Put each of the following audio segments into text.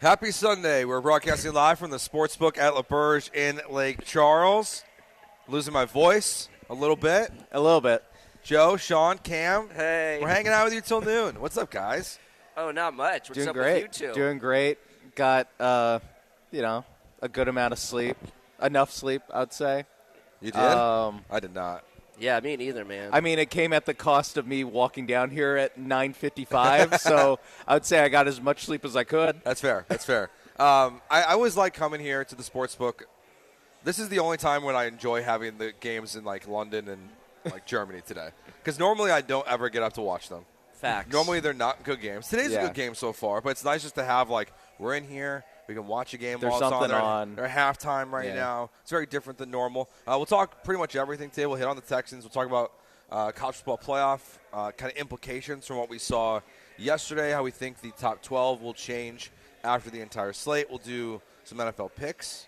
Happy Sunday. We're broadcasting live from the Sportsbook at LaBerge in Lake Charles. Losing my voice a little bit. A little bit. Joe, Sean, Cam. Hey. We're hanging out with you till noon. What's up, guys? Oh, not much. What's Doing up great. with you two? Doing great. Got, a good amount of sleep. Enough sleep, I'd say. You did? I did not. Yeah, me neither, man. I mean, it came at the cost of me walking down here at 9:55, so I would say I got as much sleep as I could. That's fair. That's fair. I always like coming here to the Sportsbook. This is the only time when I enjoy having the games in, like, London and, like, Germany today. Because normally I don't ever get up to watch them. Facts. Normally they're not good games. Today's Yeah. a good game so far, but it's nice just to have, like, we're in here. We can watch a game There's while it's something on. on. They're at halftime right Yeah. now. It's very different than normal. We'll talk pretty much everything today. We'll hit on the Texans. We'll talk about college football playoff kind of implications from what we saw yesterday, how we think the top 12 will change after the entire slate. We'll do some NFL picks.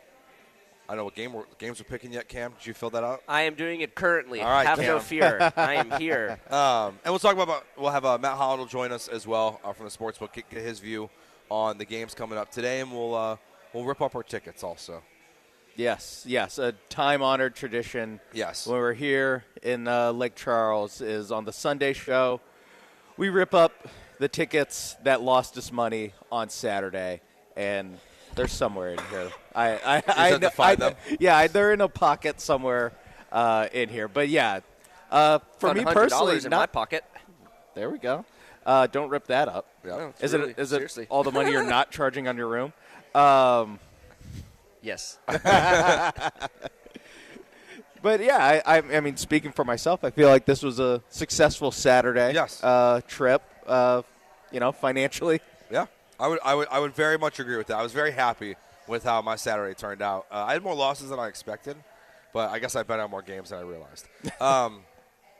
I don't know what games we're picking yet, Cam. Did you fill that out? I am doing it currently. All right, Have no Cam. fear. I am here. And we'll talk about we'll have Matt Holland will join us as well from the Sportsbook, get his view on the games coming up today, and we'll rip up our tickets also. Yes, a time-honored tradition. Yes. When we're here in Lake Charles is on the Sunday show. We rip up the tickets that lost us money on Saturday, and they're somewhere in here. I have to find them? Yeah, they're in a pocket somewhere in here. But yeah, for Found me $100 personally, in my pocket. There we go. Don't rip that up. Yeah. No, it's Is really- it seriously. all the money you're not charging on your room? Yes. But yeah, I mean, speaking for myself, I feel like this was a successful Saturday. Yes. Trip. Financially. Yeah, I would very much agree with that. I was very happy with how my Saturday turned out. I had more losses than I expected, but I guess I bet on more games than I realized.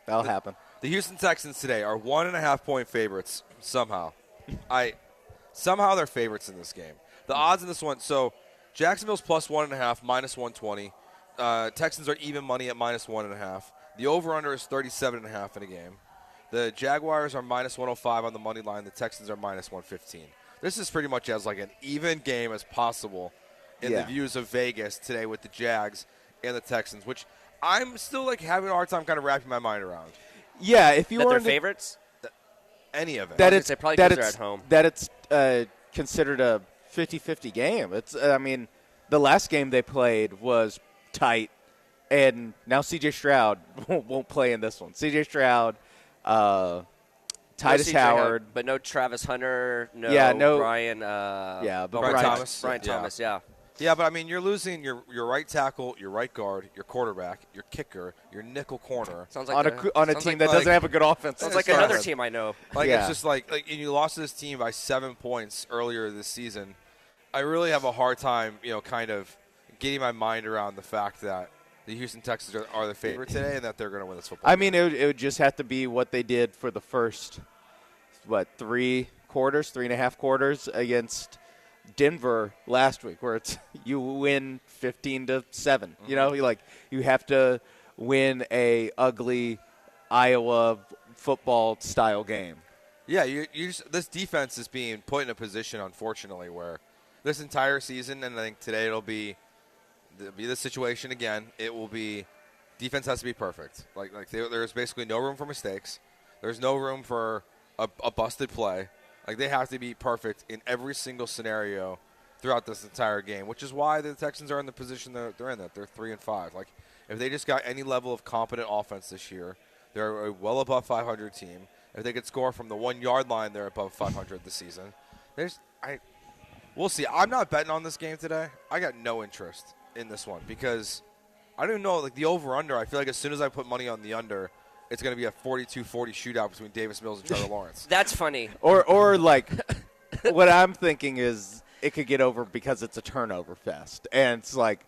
That'll happen. The Houston Texans today are 1.5-point favorites somehow. Somehow they're favorites in this game. The odds in this one, so Jacksonville's plus 1.5, minus 120. Texans are even money at minus 1.5. The over-under is 37.5 in a game. The Jaguars are minus 105 on the money line. The Texans are minus 115. This is pretty much as like an even game as possible in the views of Vegas today with the Jags and the Texans, which I'm still like having a hard time kind of wrapping my mind around. Yeah, if you That were they're in the- favorites? Any of it. that I was it's gonna say probably that 'cause they're it's at home. that it's considered a 50-50 game. It's I mean, the last game they played was tight, and now C.J. Stroud won't play in this one. C.J. Stroud, Titus No CJ Howard, but no Travis Hunter. No, Yeah, no- Brian. but Brian Thomas. Brian Yeah. Thomas. Yeah. Yeah, but I mean, you're losing your right tackle, your right guard, your quarterback, your kicker, your nickel corner. Sounds on like a sounds team like, that like- doesn't have a good offense. sounds like Sorry. another team I know. Like Yeah. it's just like and you lost to this team by 7 points earlier this season. I really have a hard time, kind of getting my mind around the fact that the Houston Texans are the favorite today and that they're going to win this football I game. mean, it would just have to be what they did for the first, 3.5 quarters against Denver last week, where it's you win 15-7. You know, you have to win a ugly Iowa football style game. Yeah, this defense is being put in a position, unfortunately, where this entire season, and I think today it'll be the situation again. It will be defense has to be perfect. There's basically no room for mistakes. There's no room for a busted play. Like they have to be perfect in every single scenario throughout this entire game, which is why the Texans are in the position they're in. That they're 3-5. Like if they just got any level of competent offense this year, they're a well above 500 team. If they could score from the 1 yard line, they're above 500 this season. We'll see. I'm not betting on this game today. I got no interest in this one because I don't even know, like the over-under. I feel like as soon as I put money on the under, it's going to be a 42-40 shootout between Davis Mills and Trevor Lawrence. That's funny. Or like, what I'm thinking is it could get over because it's a turnover fest, and it's like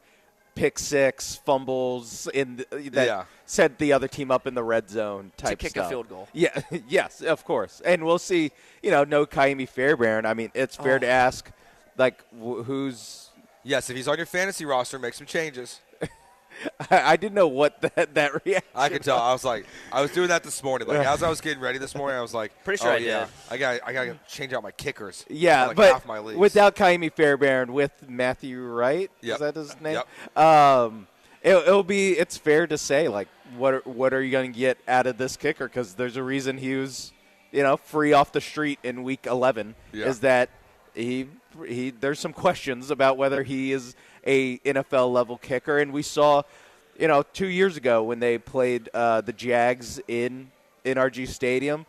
pick six, fumbles that set the other team up in the red zone type to kick stuff. a field goal. Yeah, yes, of course. And we'll see, no Kaimi Fairbairn. I mean, it's fair to ask, like, who's – Yes, if he's on your fantasy roster, make some changes. I didn't know what that reaction. I could tell. I was doing that this morning. Like as I was getting ready this morning, I was like, Pretty sure oh, I yeah, did. I gotta change out my kickers. Yeah, like but half my leagues. without Kaimi Fairbairn, with Matthew Wright, Yep. is that his name? Yep. It's fair to say, like, what are you going to get out of this kicker? Because there's a reason he was, free off the street in week 11. Yeah. Is that he there's some questions about whether he is a NFL level kicker, and we saw, 2 years ago when they played the Jags in NRG Stadium.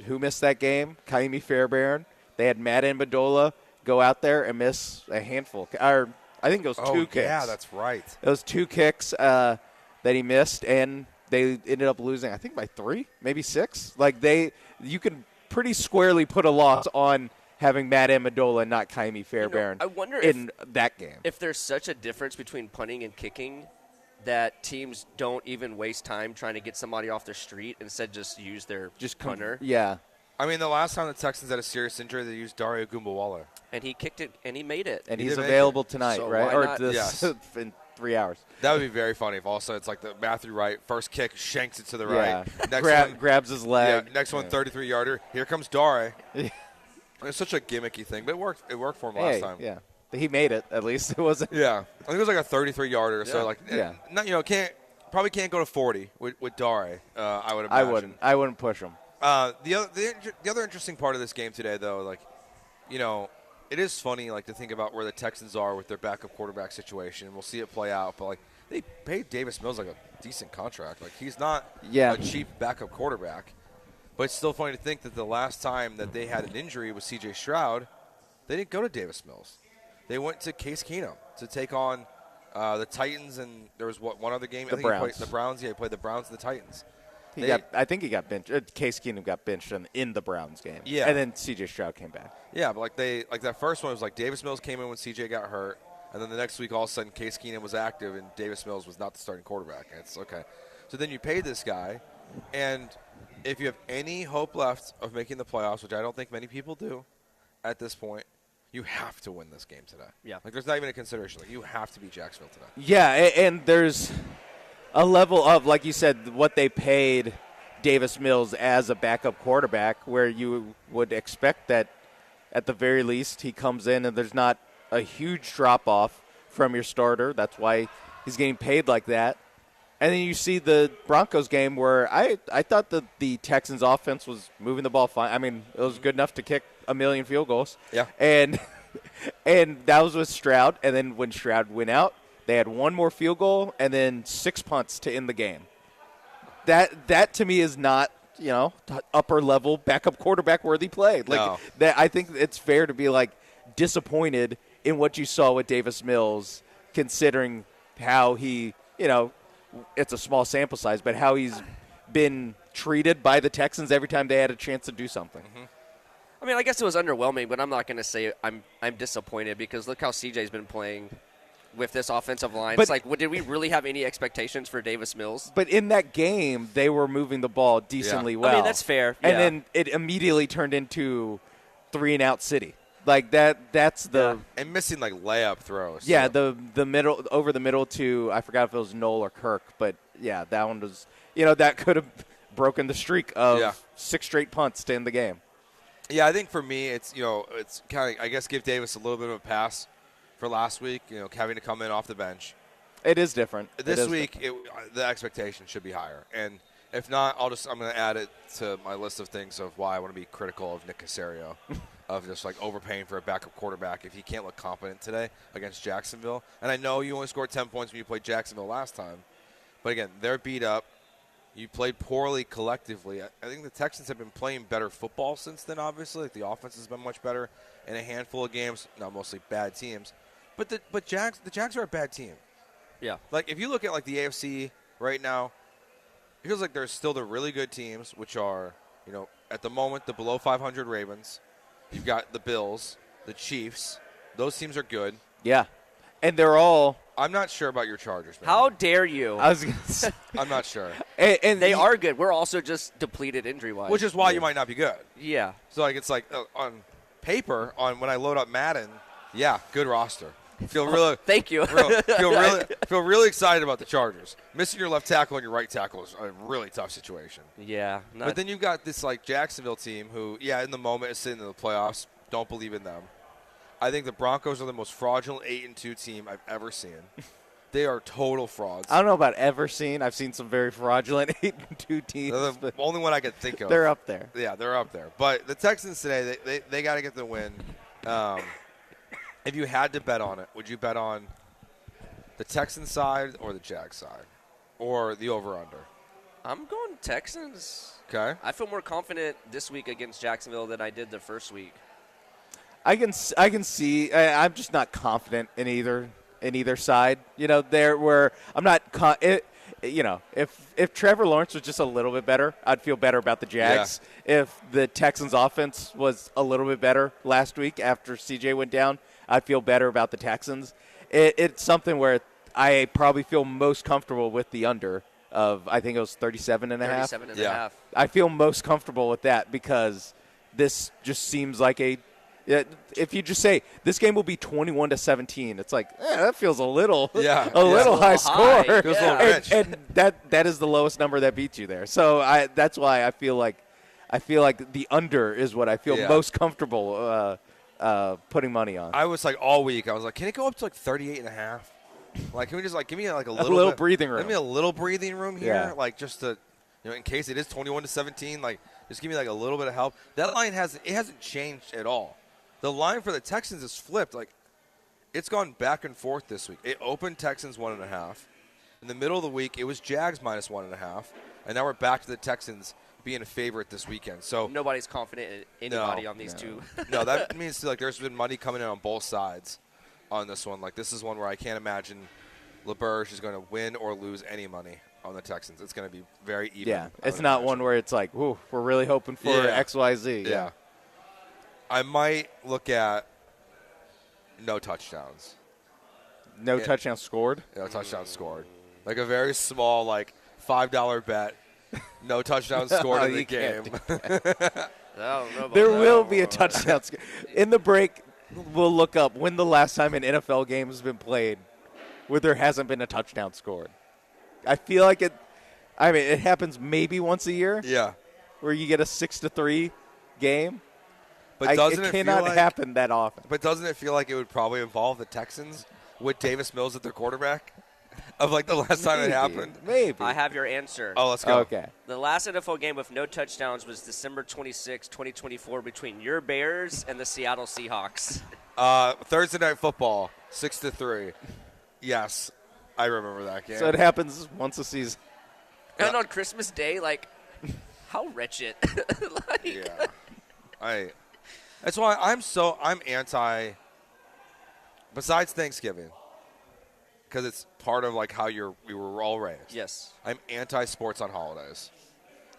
Who missed that game? Kaimi Fairbairn. They had Matt Amendola go out there and miss a handful. Or I think it was two kicks. Yeah, that's right. It was 2 kicks that he missed, and they ended up losing, I think, by 3, maybe 6. Like, you can pretty squarely put a loss on having Matt Amendola and not Kaimi Fairbairn I wonder in that game. if there's such a difference between punting and kicking that teams don't even waste time trying to get somebody off the street, instead just use their punter. Yeah. I mean, the last time the Texans had a serious injury, they used Dario Gumbawala. And he kicked it, and he made it. And He he's did make available it. tonight, So right? why Or not? this in 3 hours. That would be very funny if also it's like the Matthew Wright first kick shanks it to the Yeah. right. Next one, Grabs his leg. next one 33-yarder. Here comes Dare. It's such a gimmicky thing, but it worked. It worked for him last time. Yeah. He made it, at least. It wasn't. Yeah, I think it was like a 33-yarder. So like, Yeah. not probably can't go to 40 with Dare. I would imagine. I wouldn't push him. The other interesting part of this game today, though, like, it is funny, like, to think about where the Texans are with their backup quarterback situation. We'll see it play out, but like, they paid Davis Mills like a decent contract. Like, he's not a cheap backup quarterback. But it's still funny to think that the last time that they had an injury with C.J. Stroud, they didn't go to Davis Mills. They went to Case Keenum to take on the Titans, and there was one other game. The Browns. He played the Browns. Yeah, he played the Browns and the Titans. I think he got benched. Case Keenum got benched in the Browns game. Yeah. And then C.J. Stroud came back. Yeah, but that first one was like Davis Mills came in when C.J. got hurt, and then the next week all of a sudden Case Keenum was active and Davis Mills was not the starting quarterback. And it's okay. So then you paid this guy, and if you have any hope left of making the playoffs, which I don't think many people do at this point, you have to win this game today. Yeah. Like, there's not even a consideration. Like, you have to beat Jacksonville today. Yeah, and there's a level of, like you said, what they paid Davis Mills as a backup quarterback, where you would expect that at the very least he comes in and there's not a huge drop-off from your starter. That's why he's getting paid like that. And then you see the Broncos game where I thought that the Texans offense was moving the ball fine. I mean, it was good enough to kick 1,000,000 field goals. Yeah. And that was with Stroud. And then when Stroud went out, they had one more field goal and then 6 punts to end the game. That to me is not, upper level backup quarterback worthy play. Like, No. that, I think it's fair to be like disappointed in what you saw with Davis Mills, considering how he, it's a small sample size, but how he's been treated by the Texans every time they had a chance to do something. Mm-hmm. I mean, I guess it was underwhelming, but I'm not going to say I'm disappointed, because look how CJ's been playing with this offensive line. But, it's like, did we really have any expectations for Davis Mills? But in that game, they were moving the ball decently well. I mean, that's fair. And yeah. then it immediately turned into 3-and-out city. Like that's the And missing, like, layup throws. yeah, so. the middle, over the middle to, I forgot if it was Noel or Kirk, but yeah, that one was, that could have broken the streak of 6 straight punts to end the game. Yeah, I think for me, it's kind of, I guess, give Davis a little bit of a pass for last week, having to come in off the bench. It is different. This week, the expectation should be higher. And if not, I'm going to add it to my list of things of why I want to be critical of Nick Caserio, of just, like, overpaying for a backup quarterback if he can't look competent today against Jacksonville. And I know you only scored 10 points when you played Jacksonville last time. But, again, they're beat up. You played poorly collectively. I think the Texans have been playing better football since then, obviously. Like, the offense has been much better in a handful of games, not mostly bad teams. But the Jags are a bad team. Yeah. Like, if you look at, like, the AFC right now, it feels like there's still the really good teams, which are, at the moment, the below 500 Ravens. You've got the Bills, the Chiefs. Those teams are good. Yeah. And they're all – I'm not sure about your Chargers, man. How dare you? I was going to say. I'm not sure. And They are good. We're also just depleted injury-wise. Which is why you might not be good. Yeah. So, like, it's like on paper, when I load up Madden, yeah, good roster. Feel really Thank you. feel really excited about the Chargers. Missing your left tackle and your right tackle is a really tough situation. Yeah. But then you've got this like Jacksonville team who, in the moment is sitting in the playoffs. Don't believe in them. I think the Broncos are the most fraudulent 8-2 team I've ever seen. They are total frauds. I don't know about ever seen. I've seen some very fraudulent 8-2 teams. They're the only one I can think of. They're up there. Yeah, they're up there. But the Texans today, they got to get the win. If you had to bet on it, would you bet on the Texans side or the Jags side? Or the over-under? I'm going Texans. Okay. I feel more confident this week against Jacksonville than I did the first week. I can see. I'm just not confident in either side. There where I'm not. If Trevor Lawrence was just a little bit better, I'd feel better about the Jags. Yeah. If the Texans' offense was a little bit better last week after CJ went down, I'd feel better about the Texans. It's something where I probably feel most comfortable with the under of, I think it was 37 and a half. 37 and a half. I feel most comfortable with that because this just seems like if you just say this game will be 21-17, it's like that feels a little little high score. Feels a little rich. And that is the lowest number that beats you there. So that's why I feel like the under is what I feel most comfortable putting money on. I was like all week. I was like, can it go up to like 38 and a half? Like, can we just like give me like a little breathing room? Give me a little breathing room here, Yeah. like just to, in case it is 21-17, like just give me like a little bit of help. That line hasn't changed at all. The line for the Texans is flipped. Like, it's gone back and forth this week. It opened Texans 1.5. In the middle of the week, it was Jags minus 1.5, and now we're back to the Texans being a favorite this weekend. So nobody's confident in anybody on these two. No, that means like there's been money coming in on both sides on this one. Like, this is one where I can't imagine LeBurge is going to win or lose any money on the Texans. It's going to be very even. Yeah, it's not one where it's like, ooh, we're really hoping for XYZ. Yeah. I might look at no touchdowns. No touchdowns scored? No touchdowns scored. Like a very small, like, $5 bet. No touchdowns scored in the game. There will be a touchdown. In the break, we'll look up when the last time an NFL game has been played where there hasn't been a touchdown scored. I feel like it happens maybe once a year. Yeah. Where you get a 6-3 game. But doesn't it cannot happen that often. But doesn't it feel like it would probably involve the Texans with Davis Mills at their quarterback? Of like the last time it happened? Maybe. I have your answer. Oh, let's go. Okay. The last NFL game with no touchdowns was December 26, 2024, between your Bears and the Seattle Seahawks. Thursday Night Football, 6-3. Yes, I remember that game. So it happens once a season. And on Christmas Day, like, how wretched. Yeah. That's why I'm anti, besides Thanksgiving, because it's part of like how we were all raised. Yes. I'm anti-sports on holidays.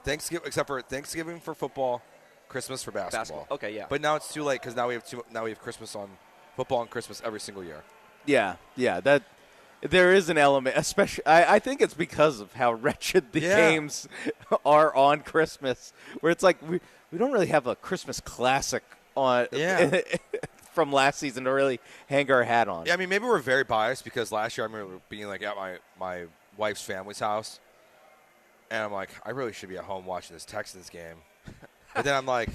Thanksgiving, except for Thanksgiving for football, Christmas for basketball. Okay, yeah. But now it's too late because now we have Christmas on football and Christmas every single year. Yeah. That there is an element, especially I think it's because of how wretched the games are on Christmas, where it's like we don't really have a Christmas classic on from last season to really hang our hat on. Yeah, I mean, maybe we're very biased because last year I remember being like at my wife's family's house, and I'm like, I really should be at home watching this Texans game. But then I'm like,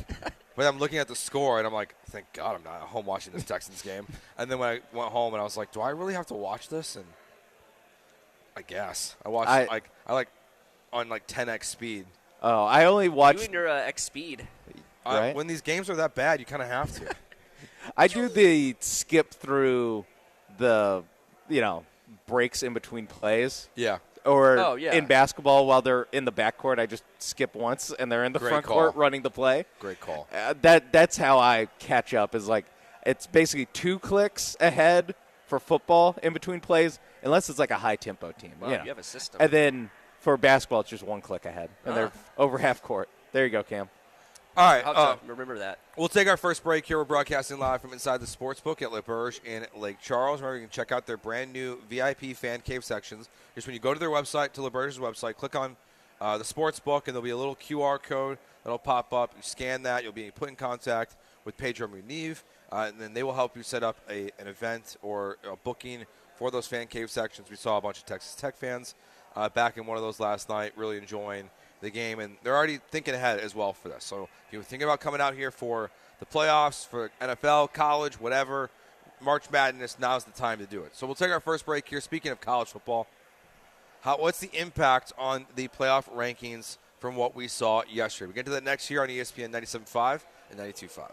I'm looking at the score, and I'm like, thank God I'm not at home watching this Texans game. And then when I went home, and I was like, do I really have to watch this? And I guess I watched I like on like 10x speed. Oh, I only watched. You and your X speed. Right? When these games are that bad, you kind of have to. I do the skip through the, breaks in between plays. Yeah. Or in basketball, while they're in the backcourt, I just skip once, and they're in the front court running the play. Great call. That's how I catch up. Is like it's basically 2 clicks ahead for football in between plays, unless it's like a high tempo team. Wow, you have a system. And then for basketball, it's just 1 click ahead, and they're over half court. There you go, Cam. All right. I'll have to remember that. We'll take our first break here. We're broadcasting live from inside the Sportsbook at Le Berge in Lake Charles. Remember, you can check out their brand new VIP fan cave sections. Just when you go to their website, to Le Berge's website, click on the Sportsbook, and there'll be a little QR code that'll pop up. You scan that. You'll be put in contact with Pedro Muniv, and then they will help you set up an event or a booking for those fan cave sections. We saw a bunch of Texas Tech fans back in one of those last night, really enjoying the game, and they're already thinking ahead as well for this. So if you're thinking about coming out here for the playoffs, for NFL, college, whatever, March Madness, now's the time to do it. So we'll take our first break here. Speaking of college football, what's the impact on the playoff rankings from what we saw yesterday? We get to that next year on ESPN 97.5 and 92.5.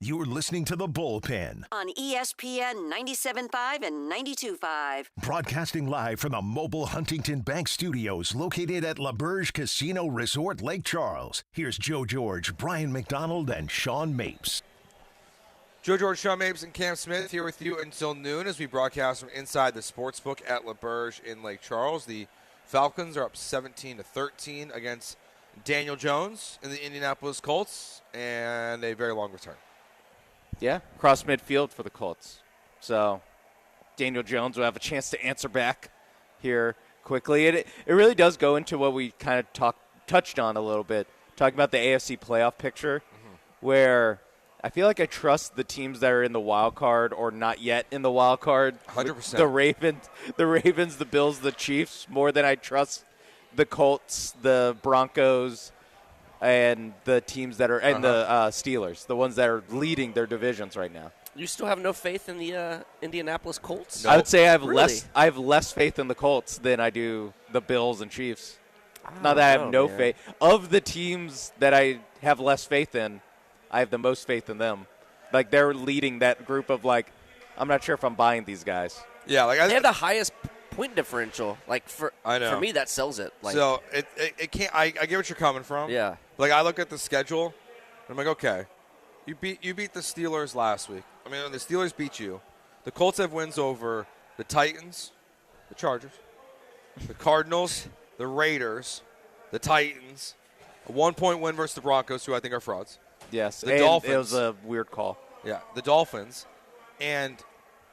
You're listening to The Bullpen, on ESPN 97.5 and 92.5. broadcasting live from the mobile Huntington Bank Studios located at LaBerge Casino Resort, Lake Charles. Here's Joe George, Brian McDonald, and Sean Mapes. Joe George, Sean Mapes, and Cam Smith here with you until noon as we broadcast from inside the sportsbook at LaBerge in Lake Charles. The Falcons are up 17-13 against Daniel Jones in the Indianapolis Colts, and a very long return. Yeah, cross midfield for the Colts. So Daniel Jones will have a chance to answer back here quickly. It really does go into what we kind of touched on a little bit, talking about the AFC playoff picture, where I feel like I trust the teams that are in the wild card or not yet in the wild card. 100%. The Ravens, the Bills, the Chiefs, more than I trust the Colts, the Broncos, and the teams that are and the Steelers, the ones that are leading their divisions right now. You still have no faith in the Indianapolis Colts? I would say I have Really? less faith in the Colts than I do the Bills and Chiefs. Not that I have no faith. Of the teams that I have less faith in, I have the most faith in them. Like, they're leading that group of, like, I'm not sure if I'm buying these guys. Yeah, like They have the highest point differential. Like, I know. For me, that sells it. Like, so it can't. I get what you're coming from. yeah. Like, I look at the schedule, and I'm like, okay, you beat the Steelers last week. I mean, the Steelers beat you. The Colts have wins over the Titans, the Chargers, the Cardinals, the Raiders, the Titans, a 1-point win versus the Broncos, who I think are frauds. Yes, The and Dolphins. it was a weird call. Yeah, the Dolphins, and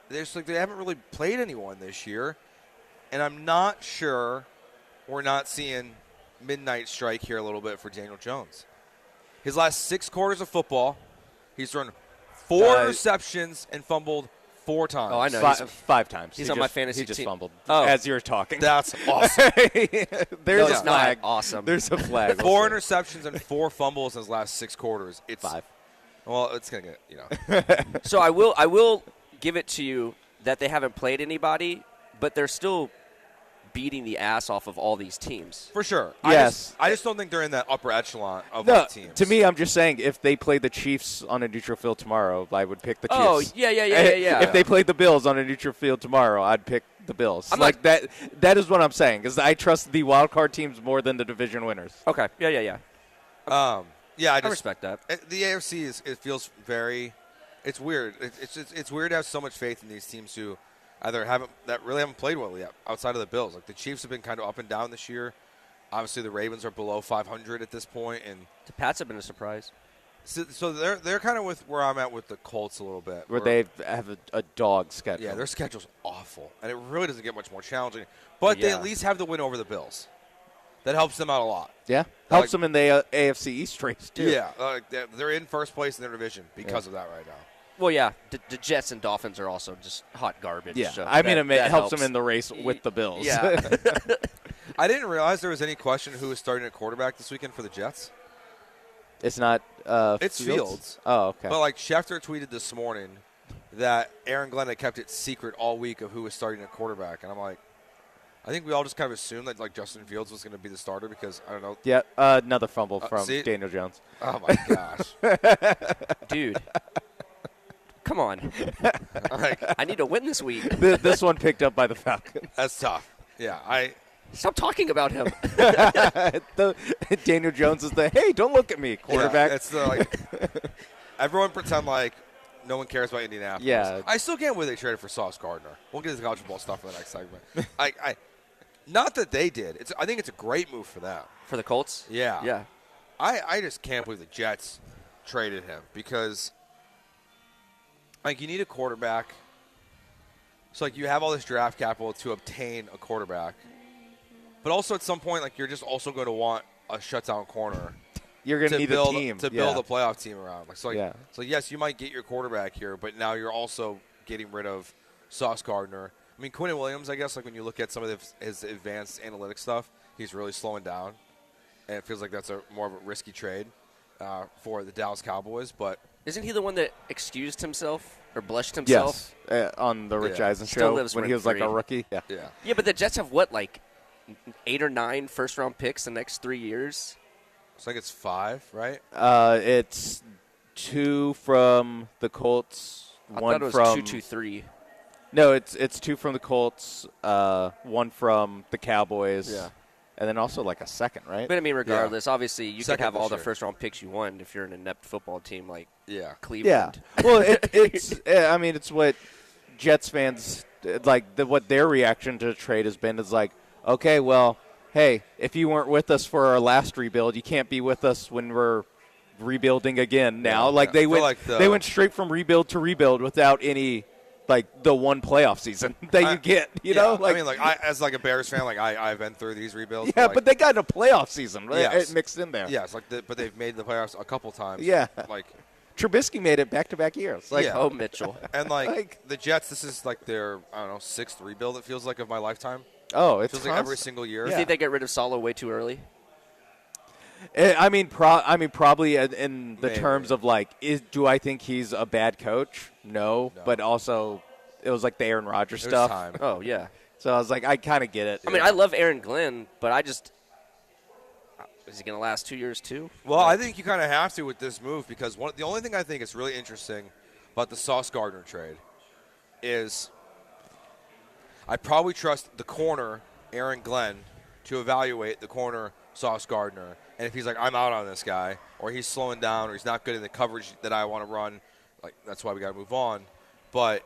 they haven't really played anyone this year, and I'm not sure we're not seeing midnight strike here a little bit for Daniel Jones. His last 6 quarters of football, he's thrown 4 receptions and fumbled 4 times. Oh, I know. Five times. He's on my fantasy He just team. fumbled as you were talking. That's awesome. There's it's a flag. not awesome. There's a flag. 4 interceptions and 4 fumbles in his last 6 quarters. It's 5. Well, it's gonna get So I will give it to you that they haven't played anybody, but they're still beating the ass off of all these teams. for sure. Yes. I just don't think they're in that upper echelon of No, like, teams. to me, I'm just saying if they played the Chiefs on a neutral field tomorrow, I would pick the Chiefs. Oh, yeah. If they played the Bills on a neutral field tomorrow, I'd pick the Bills. I'm like that. That is what I'm saying, because I trust the wild card teams more than the division winners. Okay. Yeah. yeah, I just respect that. The AFC it feels very. It's weird. It's weird to have so much faith in these teams who either really haven't played well yet outside of the Bills. Like the Chiefs have been kind of up and down this year. Obviously, the Ravens are below 500 at this point, and The Pats have been a surprise. so they're kind of with where I'm at with the Colts a little bit. Where they have a dog schedule. Yeah, their schedule's awful, and it really doesn't get much more challenging. But they at least have the win over the Bills. That helps them out a lot. Yeah, helps them in the AFC East race too. Yeah, they're in first place in their division because of that right now. Well, yeah, the Jets and Dolphins are also just hot garbage. Yeah, so I mean, that it helps them in the race with the Bills. Yeah. I didn't realize there was any question who was starting at quarterback this weekend for the Jets. It's not. It's Fields. Oh, okay. But like Schefter tweeted this morning that Aaron Glenn had kept it secret all week of who was starting at quarterback, and I'm like, I think we all just kind of assumed that like Justin Fields was going to be the starter because I don't know. Yeah, another fumble from see? Daniel Jones. Oh my gosh, dude. Come on. like, I need to win this week. This one picked up by the Falcons. that's tough. Yeah, Stop talking about him. Daniel Jones is the hey, don't look at me quarterback. Yeah, it's the like everyone pretend like no one cares about Indianapolis. Yeah. I still can't believe they traded for Sauce Gardner. We'll get to the college football stuff in the next segment. I not that they did. I think it's a great move for them. For the Colts? Yeah. Yeah. I just can't believe the Jets traded him because like you need a quarterback. So like you have all this draft capital to obtain a quarterback. But also at some point like you're just also going to want a shutdown corner. You're going to need build a team to build a playoff team around. Like, so yes, you might get your quarterback here, but now you're also getting rid of Sauce Gardner. I mean, Quinn Williams, I guess, like when you look at some of his advanced analytic stuff, he's really slowing down, and it feels like that's more of a risky trade for the Dallas Cowboys. But isn't he the one that excused himself or blushed himself? Yes, on the Rich Eisen Still show lives when he was like a rent-free. rookie. Yeah. Yeah, but the Jets have what, like 8 or 9 first-round picks the next 3 years? It's like it's 5, right? It's 2 from the Colts. I one thought it was from 2-2-3. No, it's 2 from the Colts, 1 from the Cowboys. Yeah. And then also like a second, right? But I mean, regardless, obviously you Second can have all this the year. first-round picks you want if you're an inept football team like Yeah. Cleveland. Yeah. Well, it's what Jets fans what their reaction to the trade has been is like, okay, well, hey, if you weren't with us for our last rebuild, you can't be with us when we're rebuilding again now. Yeah. They I feel went like they went straight from rebuild to rebuild without any the one playoff season that you get, you know? I mean, as a Bears fan, I've been through these rebuilds. Yeah, but they got a playoff season Yes. mixed in there. Yes, but they've made the playoffs a couple times. Yeah. Like, Trubisky made it back-to-back years. Yeah. Oh, Mitchell. and the Jets, this is their, I don't know, 6th rebuild, it feels like, of my lifetime. Oh, It it's feels like every single year. You Yeah. think they get rid of Salo way too early? Probably in the Maybe. terms of do I think he's a bad coach? No. But also it was like the Aaron Rodgers It was stuff. time. Oh, yeah. So I was like, I kind of get it. I mean, I love Aaron Glenn, but is he going to last 2 years too? Well, I think you kind of have to with this move because the only thing I think is really interesting about the Sauce Gardner trade is I probably trust the corner, Aaron Glenn, to evaluate the corner, Sauce Gardner. And if he's like, I'm out on this guy, or he's slowing down, or he's not good in the coverage that I want to run, that's why we got to move on. But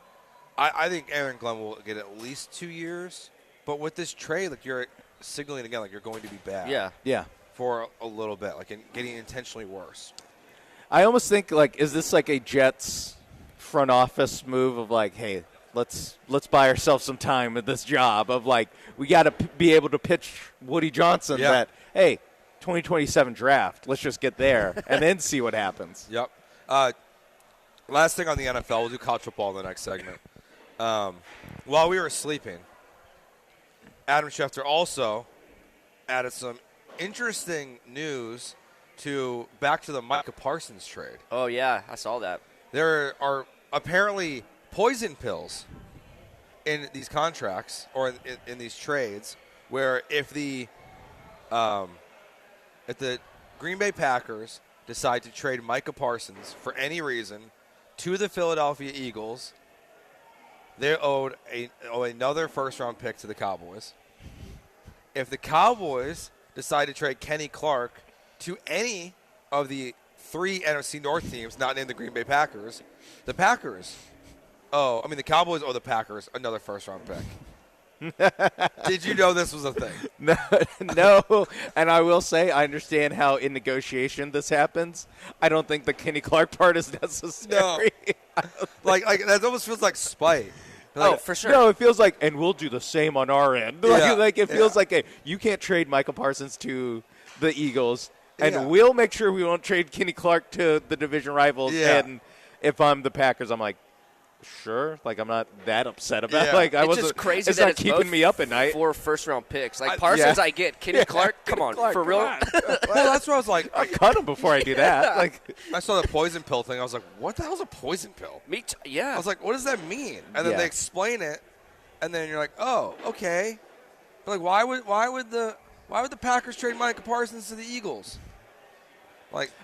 I think Aaron Glenn will get at least 2 years. But with this trade, you're signaling again, you're going to be bad. Yeah. For a little bit, and getting intentionally worse. I almost think is this a Jets front office move of hey, let's buy ourselves some time with this job of we got to be able to pitch Woody Johnson that, hey, 2027 draft, let's just get there and then see what happens. Yep. Last thing on the NFL, we'll do college football in the next segment. While we were sleeping, Adam Schefter also added some interesting news back to the Micah Parsons trade. Oh, yeah. I saw that. There are apparently poison pills in these contracts or in these trades where if the Green Bay Packers decide to trade Micah Parsons for any reason to the Philadelphia Eagles, they owe another first-round pick to the Cowboys. If the Cowboys decide to trade Kenny Clark to any of the 3 NFC North teams not named the Green Bay Packers, the Cowboys owe the Packers another first-round pick. Did you know this was a thing? No, and I will say I understand how in negotiation this happens. I don't think the Kenny Clark part is necessary. No. That almost feels like spite. For sure. No, it feels and we'll do the same on our end. Yeah. It feels you can't trade Michael Parsons to the Eagles, and Yeah. we'll make sure we won't trade Kenny Clark to the division rivals. Yeah. And if I'm the Packers, I'm sure. I'm not that upset about Yeah. it. It's just crazy it's that not it's keeping both me up at night. 4 first-round picks. Parsons, yeah. I get. Kenny Clark, come on. Clark, for real? come Well, that's what I was like. I'll cut him before I do that. I saw the poison pill thing. I was like, what the hell's a poison pill? Me too. Yeah. I was like, what does that mean? And then Yeah. they explain it, and then you're like, oh, okay. But why would the Packers trade Micah Parsons to the Eagles?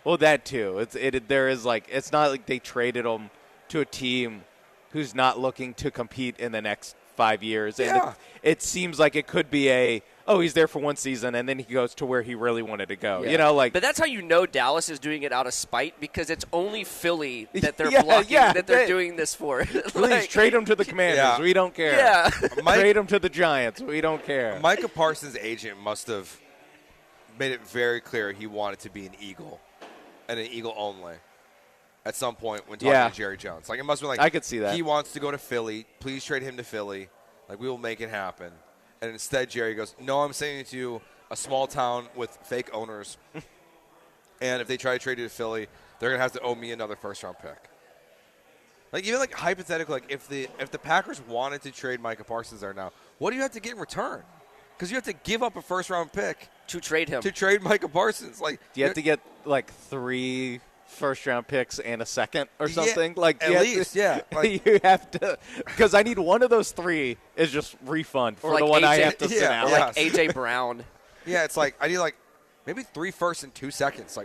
Well, that too. It's not like they traded him to a team who's not looking to compete in the next 5 years. And Yeah. it seems like it could be he's there for one season and then he goes to where he really wanted to go. Yeah. But that's how you know Dallas is doing it out of spite because it's only Philly that they're Yeah, blocking, yeah, that they're doing this for. please trade him to the Commanders. Yeah. We don't care. Yeah. Trade him to the Giants. We don't care. Micah Parsons' agent must have made it very clear he wanted to be an Eagle and an Eagle only at some point when talking Yeah. to Jerry Jones. It must have been I could see that. he wants to go to Philly. Please trade him to Philly. We will make it happen. And instead, Jerry goes, no, I'm sending you to a small town with fake owners. And if they try to trade you to Philly, they're going to have to owe me another first-round pick. Even hypothetically, if the Packers wanted to trade Micah Parsons there now, what do you have to get in return? Because you have to give up a first-round pick to trade him. to trade Micah Parsons. Do you have to get 3 first-round picks and a second or Yeah, something? at least, yeah. You have to, because I need one of those 3 is just refund for Or the like one I AJ have to sit yeah, out. yeah. A.J. Brown. Yeah, it's I need maybe 3 firsts and 2 seconds.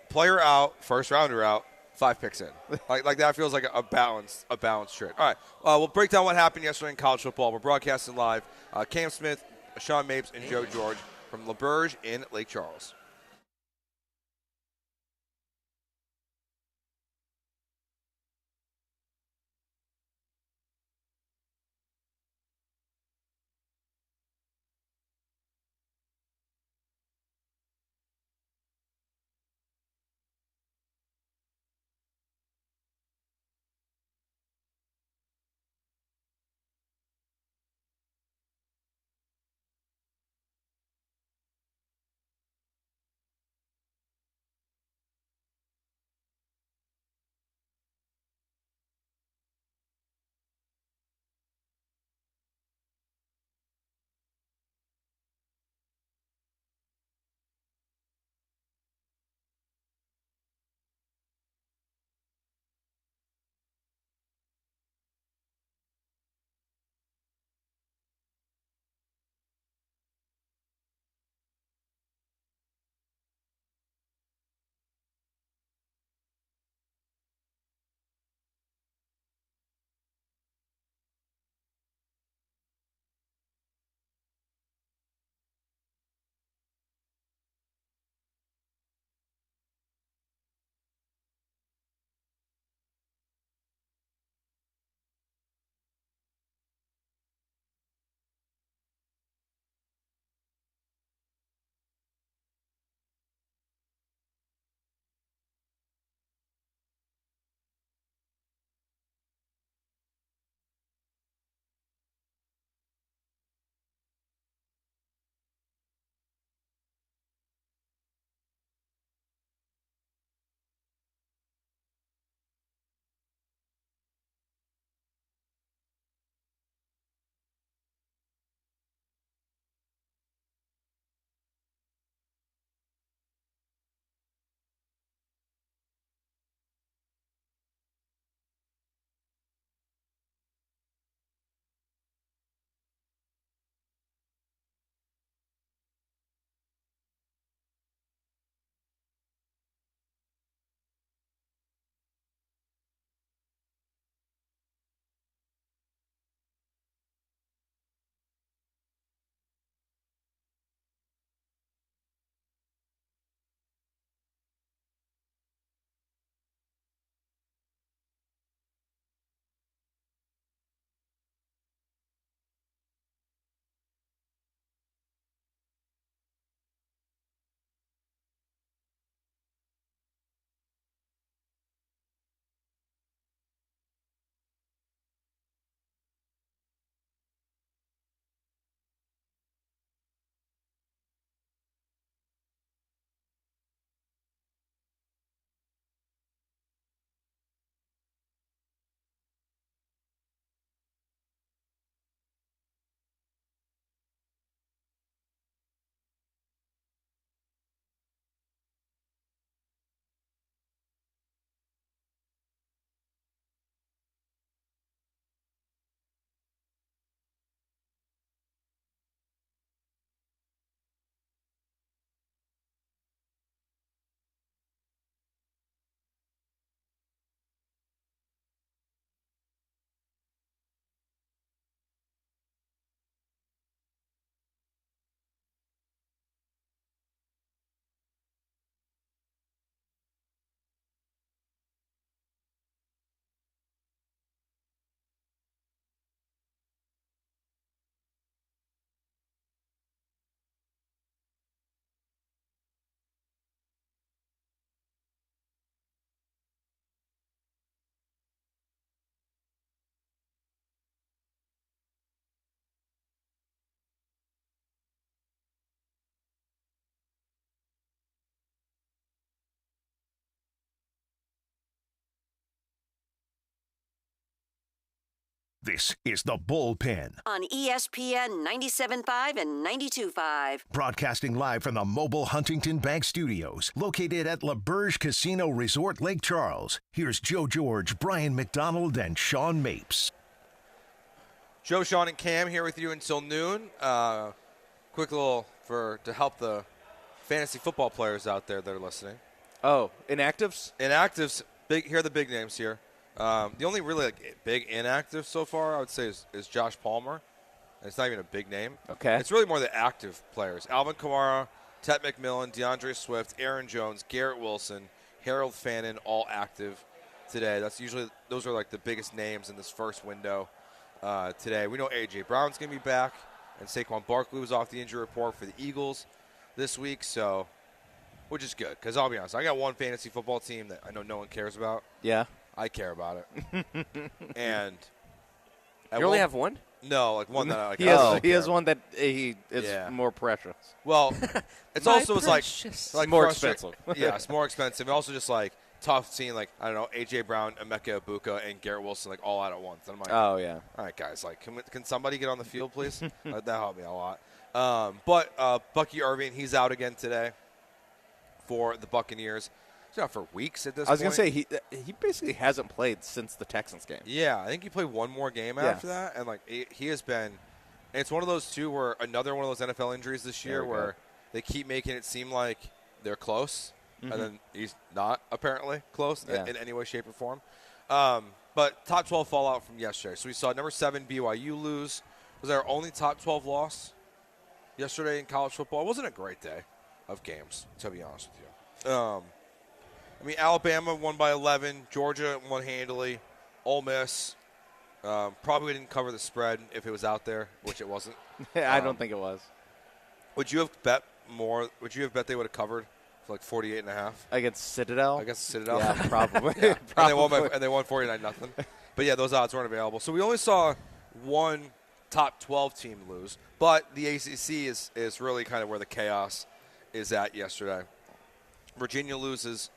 Player out, first rounder out, 5 picks in. like that feels like a balanced trade. All right, we'll break down what happened yesterday in college football. We're broadcasting live. Cam Smith, Sean Mapes, and Joe George from LaBerge in Lake Charles. This is the Bullpen, On ESPN 97.5 and 92.5. broadcasting live from the mobile Huntington Bank Studios, located at LaBerge Casino Resort, Lake Charles. Here's Joe George, Brian McDonald, and Sean Mapes. Joe, Sean, and Cam here with you until noon. Quick little to help the fantasy football players out there that are listening. Oh, inactives? Inactives, Here are the big names here. The only really big inactive so far, I would say, is Josh Palmer. And it's not even a big name. Okay. It's really more the active players. Alvin Kamara, Tet McMillan, DeAndre Swift, Aaron Jones, Garrett Wilson, Harold Fannin, all active today. Those are like the biggest names in this first window today. We know A.J. Brown's going to be back, and Saquon Barkley was off the injury report for the Eagles this week, which is good because I'll be honest, I got one fantasy football team that I know no one cares about. Yeah. I care about it. And you only have one? No, like one that I like. He has one that he is more precious. Well, it's also like more expensive. Yeah, it's more expensive. And also just like tough seeing like I don't know AJ Brown, Emeka Ibuka, and Garrett Wilson like all out at once. And I'm like, oh yeah. All right, guys, like can somebody get on the field, please? That helped me a lot. But Bucky Irving, he's out again today for the Buccaneers. He's out for weeks at this point. I was going to say, he basically hasn't played since the Texans game. Yeah, I think he played one more game after that. And, like, he has been – and it's one of those, too, where another one of those NFL injuries this year where they keep making it seem like they're close, and then he's not apparently close in any way, shape, or form. But top 12 fallout from yesterday. So we saw number 7 BYU lose. Was our only top 12 loss yesterday in college football? It wasn't a great day of games, to be honest with you. Alabama won by 11. Georgia won handily. Ole Miss probably didn't cover the spread if it was out there, which it wasn't. I don't think it was. Would you have bet more? Would you have bet they would have covered for like 48.5 against Citadel? Against Citadel, yeah, probably. Yeah. Probably. And they won 49-0. But yeah, those odds weren't available. So we only saw one top 12 team lose. But the ACC is really kind of where the chaos is at yesterday. Virginia loses.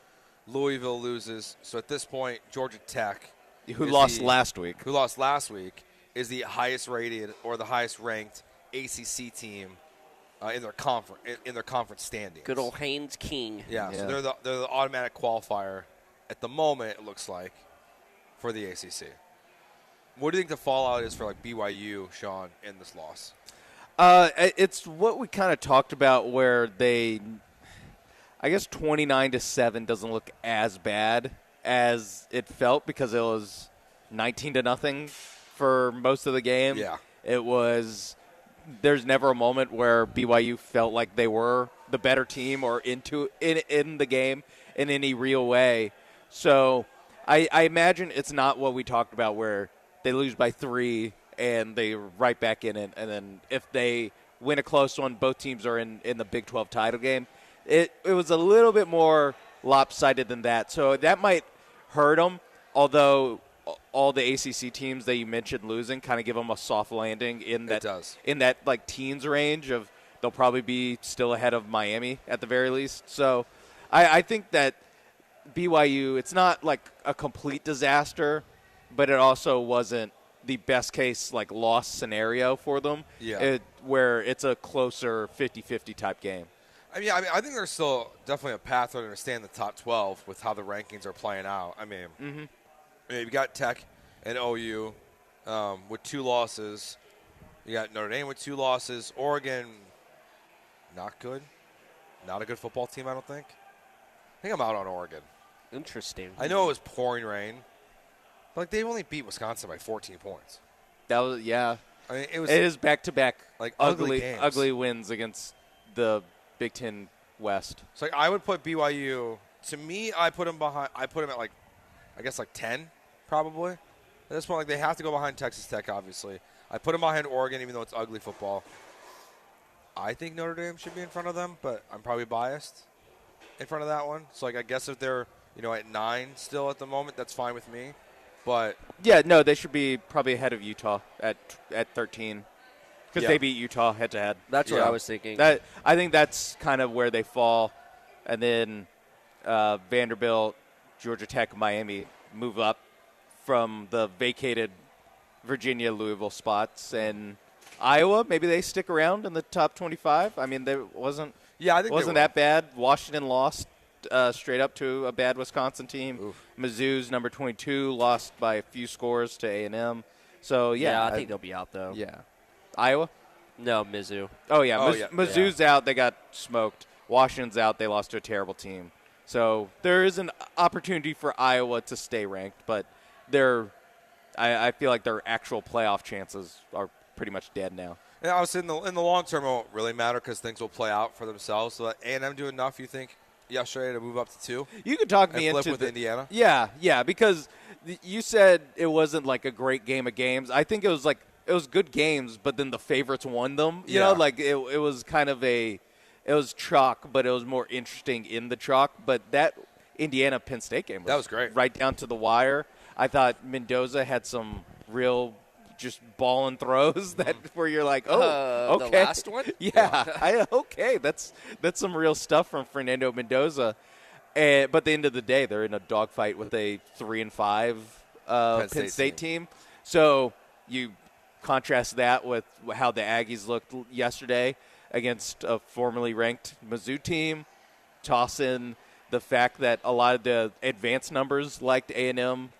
Louisville loses. So at this point, Georgia Tech, who lost last week, is the highest rated or the highest ranked ACC team in their conference standings. Good old Haynes King. Yeah. So they're the automatic qualifier at the moment. It looks like for the ACC. What do you think the fallout is for like BYU, Sean, in this loss? It's what we kind of talked about, where they. I guess 29-7 doesn't look as bad as it felt because it was 19-0 for most of the game. Yeah. It was – there's never a moment where BYU felt like they were the better team or in the game in any real way. So I imagine it's not what we talked about where they lose by 3 and they're right back in it. And then if they win a close one, both teams are in the Big 12 title game. It was a little bit more lopsided than that. So that might hurt them, although all the ACC teams that you mentioned losing kind of give them a soft landing in that like teens range of they'll probably be still ahead of Miami at the very least. So I think that BYU, it's not like a complete disaster, but it also wasn't the best case like loss scenario for them where it's a closer 50-50 type game. I think there's still definitely a path to understand the top 12 with how the rankings are playing out. You've got Tech and OU with 2 losses. You got Notre Dame with 2 losses. Oregon, not good. Not a good football team, I don't think. I think I'm out on Oregon. Interesting. I know it was pouring rain, but they only beat Wisconsin by 14 points. That was it is back-to-back like ugly wins against the Big Ten West. So I would put BYU. To me, I put them at like, I guess like 10 probably. At this point, like they have to go behind Texas Tech. Obviously, I put them behind Oregon, even though it's ugly football. I think Notre Dame should be in front of them, but I'm probably biased in front of that one. So like I guess if they're at 9 still at the moment, that's fine with me. But yeah, no, they should be probably ahead of Utah at 13. Because they beat Utah head-to-head. That's what I was thinking. I think that's kind of where they fall. And then Vanderbilt, Georgia Tech, Miami move up from the vacated Virginia, Louisville spots. And Iowa, maybe they stick around in the top 25. I mean, it wasn't that bad. Washington lost straight up to a bad Wisconsin team. Oof. Mizzou's number 22 lost by a few scores to A&M. So, I think they'll be out, though. Yeah. Iowa? No, Mizzou. Oh, yeah. Mizzou's out. They got smoked. Washington's out. They lost to a terrible team. So there is an opportunity for Iowa to stay ranked, but I feel like their actual playoff chances are pretty much dead now. And obviously, in the long term, it won't really matter because things will play out for themselves. So, A&M do enough, you think, yesterday to move up to 2? You could talk me and flip into with Indiana. Yeah, because you said it wasn't like a great game of games. I think it was good games, but then the favorites won them. You know, like it was kind of it was chalk, but it was more interesting in the chalk. But that Indiana Penn State game that was great, right down to the wire. I thought Mendoza had some real just ball and throws that where you're like, oh, okay, the last one, okay, that's some real stuff from Fernando Mendoza. But at the end of the day, they're in a dogfight with a 3-5 Penn State team. So you contrast that with how the Aggies looked yesterday against a formerly ranked Mizzou team. Toss in the fact that a lot of the advanced numbers liked A&M.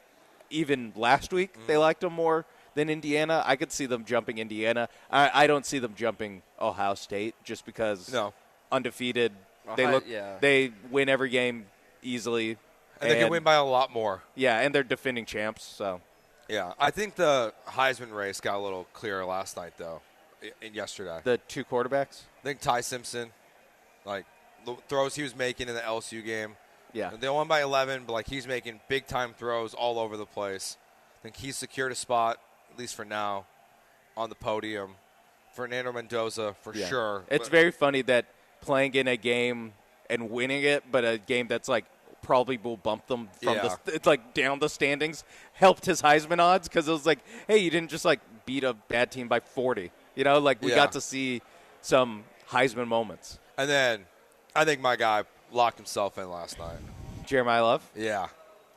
Even last week, they liked them more than Indiana. I could see them jumping Indiana. I don't see them jumping Ohio State just because undefeated. They win every game easily. And they can win by a lot more. Yeah, and they're defending champs. So, yeah, I think the Heisman race got a little clearer last night, though, yesterday. The 2 quarterbacks? I think Ty Simpson, like, the throws he was making in the LSU game. Yeah. They won by 11, but, like, he's making big-time throws all over the place. I think he's secured a spot, at least for now, on the podium. Fernando Mendoza, for sure. It's very funny that playing in a game and winning it, but a game that's, like, probably will bump them from it's like down the standings, helped his Heisman odds because it was like, hey, you didn't just, like, beat a bad team by 40. You know, like, we got to see some Heisman moments. And then I think my guy locked himself in last night. Jeremiah Love? Yeah.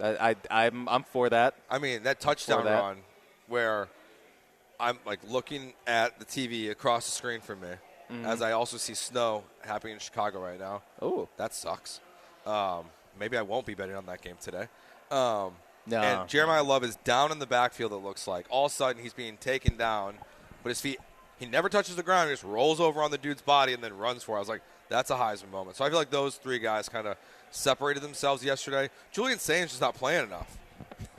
I'm for that. I mean, that touchdown run where I'm, like, looking at the TV across the screen from me as I also see snow happening in Chicago right now. Oh. That sucks. Maybe I won't be betting on that game today. No. And Jeremiah Love is down in the backfield, it looks like. All of a sudden, he's being taken down, but his feet, he never touches the ground. He just rolls over on the dude's body and then runs for it. I was like, that's a Heisman moment. So I feel like those 3 guys kind of separated themselves yesterday. Julian Sainz just not playing enough.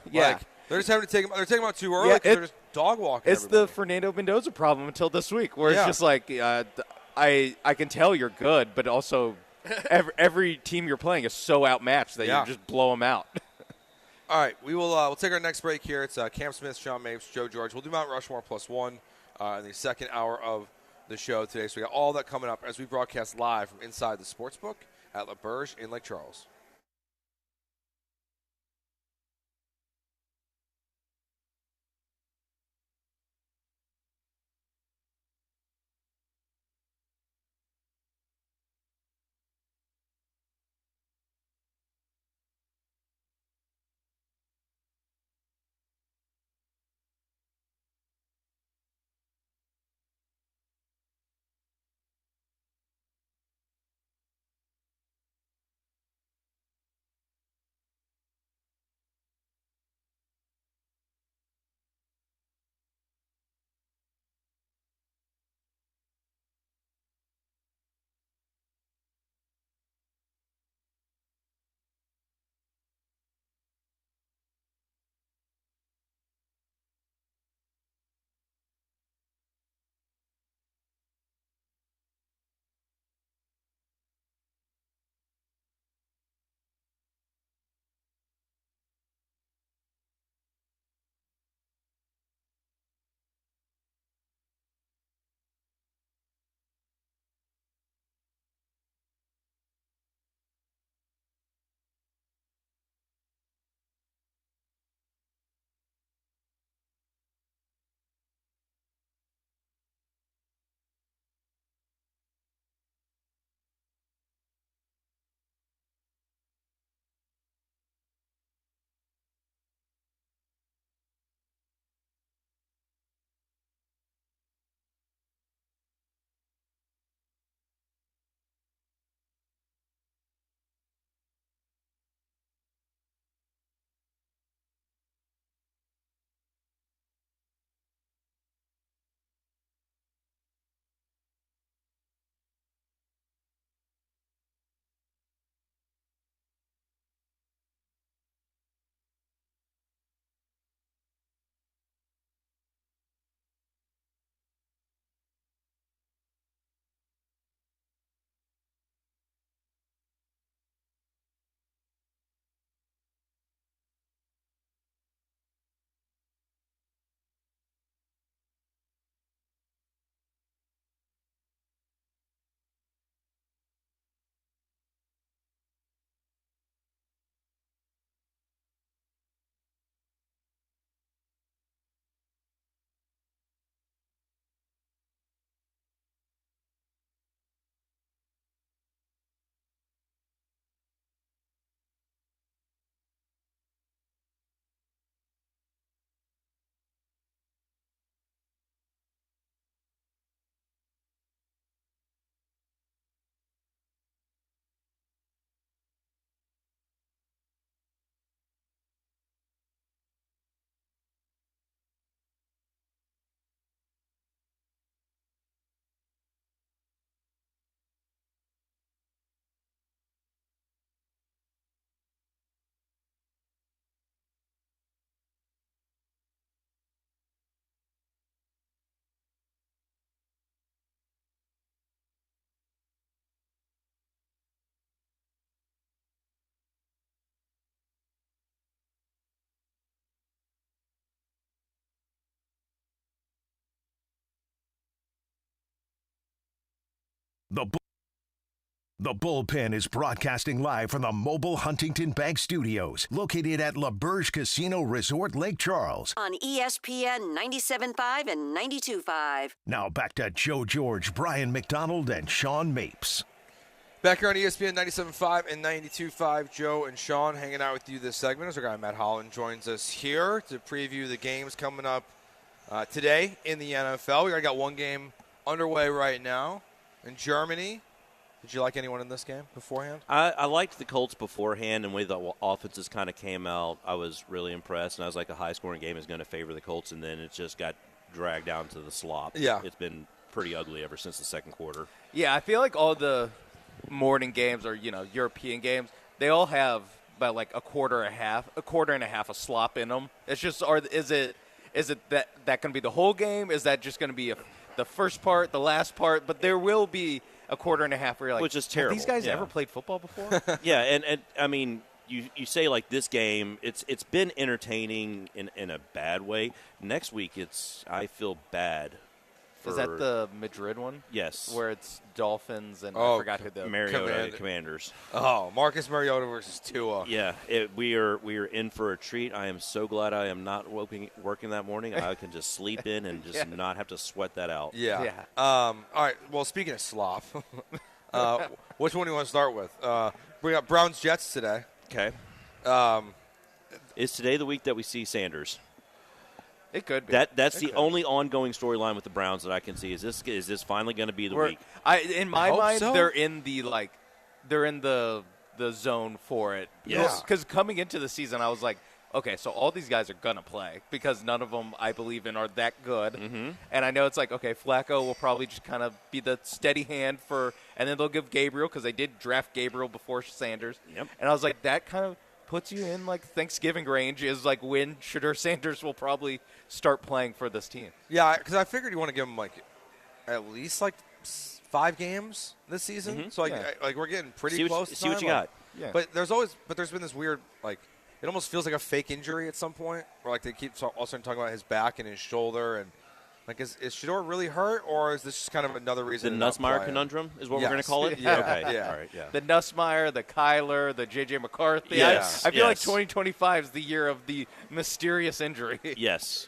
Yeah. Like, they're just having to take him. They're taking him out too early because they're just dog walking. It's the Fernando Mendoza problem until this week, where it's just like, I can tell you're good, but also every team you're playing is so outmatched that you just blow them out. All right, we'll take our next break here. It's Cam Smith, Sean Mapes, Joe George. We'll do Mount Rushmore +1 in the second hour of the show today. So we got all that coming up as we broadcast live from inside the sportsbook at La Berge in Lake Charles. The Bullpen is broadcasting live from the mobile Huntington Bank Studios, located at LaBerge Casino Resort, Lake Charles. On ESPN 97.5 and 92.5. Now back to Joe George, Brian McDonald, and Sean Mapes. Back here on ESPN 97.5 and 92.5, Joe and Sean hanging out with you this segment as our guy Matt Holland joins us here to preview the games coming up today in the NFL. We already got one game underway right now in Germany. Did you like anyone in this game beforehand? I liked the Colts beforehand, and the way the offenses kind of came out, I was really impressed. And I was like, a high-scoring game is going to favor the Colts, and then it just got dragged down to the slop. Yeah. It's been pretty ugly ever since the second quarter. Yeah, I feel like all the morning games or, European games, they all have about like a quarter and a half of slop in them. It's just, is it that going to be the whole game? Is that just going to be the first part, the last part? But there will be a quarter and a half where you're like, which is terrible. Have these guys Yeah. ever played football before? Yeah, and I mean, you say like this game, it's been entertaining in a bad way. Next week, I feel bad. Is that the Madrid one? Yes. Where it's Dolphins and Oh, I forgot who the Mariota Commanders. Oh, Marcus Mariota versus Tua. Yeah, we are in for a treat. I am so glad I am not working that morning. I can just sleep in and just not have to sweat that out. Yeah. All right. Well, speaking of slop, which one do you want to start with? Bring up Browns-Jets today. Okay. Is today the week that we see Sanders? It could be. That's the only ongoing storyline with the Browns that I can see. Is this finally going to be the week? In my mind, so. they're in the zone for it. Yes. Because coming into the season, I was like, okay, so all these guys are gonna play because none of them I believe in are that good. Mm-hmm. And I know it's like, okay, Flacco will probably just kind of be the steady hand and then they'll give Gabriel because they did draft Gabriel before Sanders. Yep. And I was like, that kind of puts you in like Thanksgiving range is like when Shadur Sanders will probably start playing for this team. Yeah, because I figured you want to give him like at least like 5 games this season. Mm-hmm. So like we're getting pretty close. See what you time. got. Yeah. But there's been this weird like it almost feels like a fake injury at some point, where like they keep also talking about his back and his shoulder and. Like, is Shador really hurt, or is this just kind of another reason? The Nussmeier conundrum is what we're going to call it? Yeah. Okay. Yeah. All right, yeah. The Nussmeier, the Kyler, the J.J. McCarthy. Yes. I feel like Yes. 2025 is the year of the mysterious injury. Yes.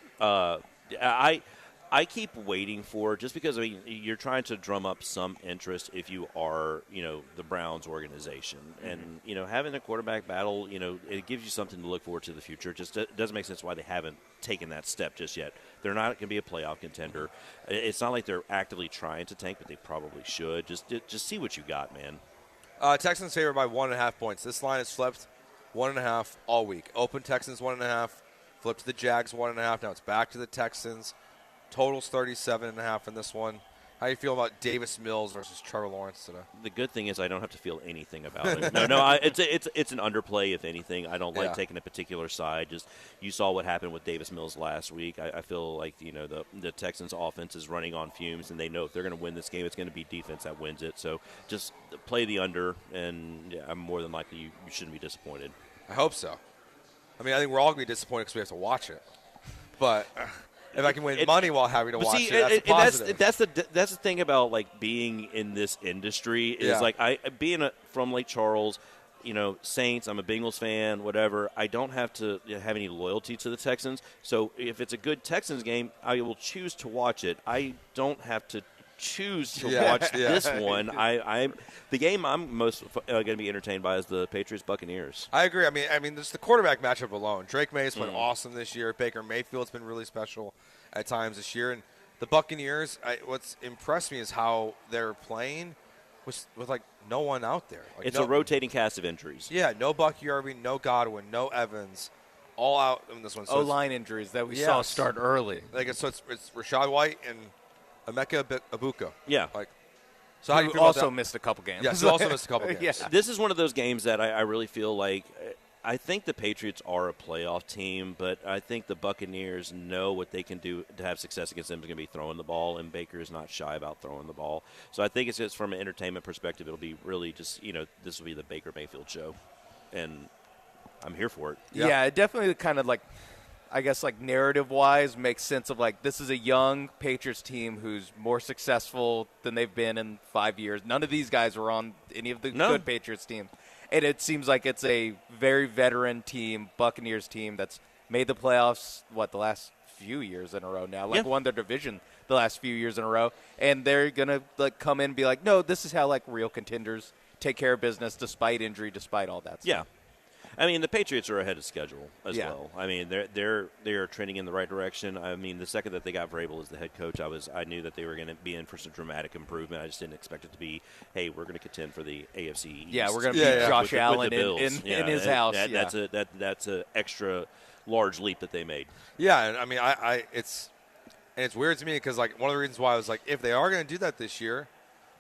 I keep waiting for, just because, I mean, you're trying to drum up some interest if you are, the Browns organization. And, having a quarterback battle, it gives you something to look forward to the future. It just doesn't make sense why they haven't taken that step just yet. They're not going to be a playoff contender. It's not like they're actively trying to tank, but they probably should. Just see what you got, man. Texans favored by 1.5 points. This line has flipped 1.5 all week. Open Texans 1.5, flipped to the Jags 1.5. Now it's back to the Texans. Totals 37.5 in this one. How do you feel about Davis Mills versus Trevor Lawrence today? The good thing is I don't have to feel anything about it. It's an underplay, if anything. I don't like taking a particular side. Just you saw what happened with Davis Mills last week. I feel like the Texans' offense is running on fumes, and they know if they're going to win this game, it's going to be defense that wins it. So just play the under, and I'm more than likely you shouldn't be disappointed. I hope so. I mean, I think we're all going to be disappointed because we have to watch it. But if I can win money while having to watch it, that's positive. That's the thing about like being in this industry is like being from Lake Charles, Saints. I'm a Bengals fan, whatever. I don't have to have any loyalty to the Texans. So if it's a good Texans game, I will choose to watch it. I don't have to choose to watch this one. The game I'm most going to be entertained by is the Patriots Buccaneers. I agree. I mean, just the quarterback matchup alone. Drake May's been awesome this year. Baker Mayfield's been really special at times this year. And the Buccaneers, what's impressed me is how they're playing with like no one out there. Like it's a rotating cast of injuries. Yeah, no Bucky Irving, no Godwin, no Evans, all out in this one. So O-line injuries that we saw start early. So it's Rashad White and Emeka Ibuka. Yeah. So how do you feel also about that? missed a couple games. Yes, he also missed a couple games. Yeah. This is one of those games that I really feel like I think the Patriots are a playoff team, but I think the Buccaneers know what they can do to have success against them is going to be throwing the ball, and Baker is not shy about throwing the ball. So I think it's just from an entertainment perspective, it'll be really just, this will be the Baker Mayfield show, and I'm here for it. Yeah, it definitely kind of like I guess, like, narrative-wise, makes sense of, like, this is a young Patriots team who's more successful than they've been in 5 years. None of these guys were on any of the good Patriots teams. And it seems like it's a very veteran team, Buccaneers team, that's made the playoffs, the last few years in a row now. Like, won their division the last few years in a row. And they're going to, like, come in and be like, no, this is how, like, real contenders take care of business despite injury, despite all that stuff. Yeah. I mean, the Patriots are ahead of schedule as well. I mean, they're trending in the right direction. I mean, the second that they got Vrabel as the head coach, I knew that they were going to be in for some dramatic improvement. I just didn't expect it to be, hey, we're going to contend for the AFC East. Yeah, we're going to beat Josh Allen in his house. That's an extra large leap that they made. Yeah, and I mean, it's weird to me because, like, one of the reasons why I was like, if they are going to do that this year,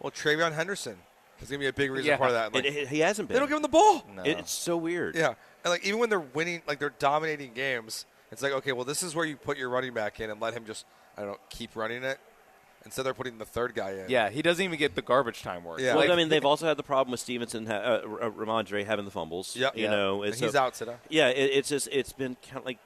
well, Travion Henderson is going to be a big reason part of that. Like, he hasn't been. They don't give him the ball. No. It's so weird. Yeah, and like even when they're winning, like they're dominating games, it's like, okay, well, this is where you put your running back in and let him just, keep running it. Instead, they're putting the third guy in. Yeah, he doesn't even get the garbage time work. Yeah. Well, I mean, they've also had the problem with Stevenson, Ramondre having the fumbles. Yep. And he's out today. Yeah, it's been kind of like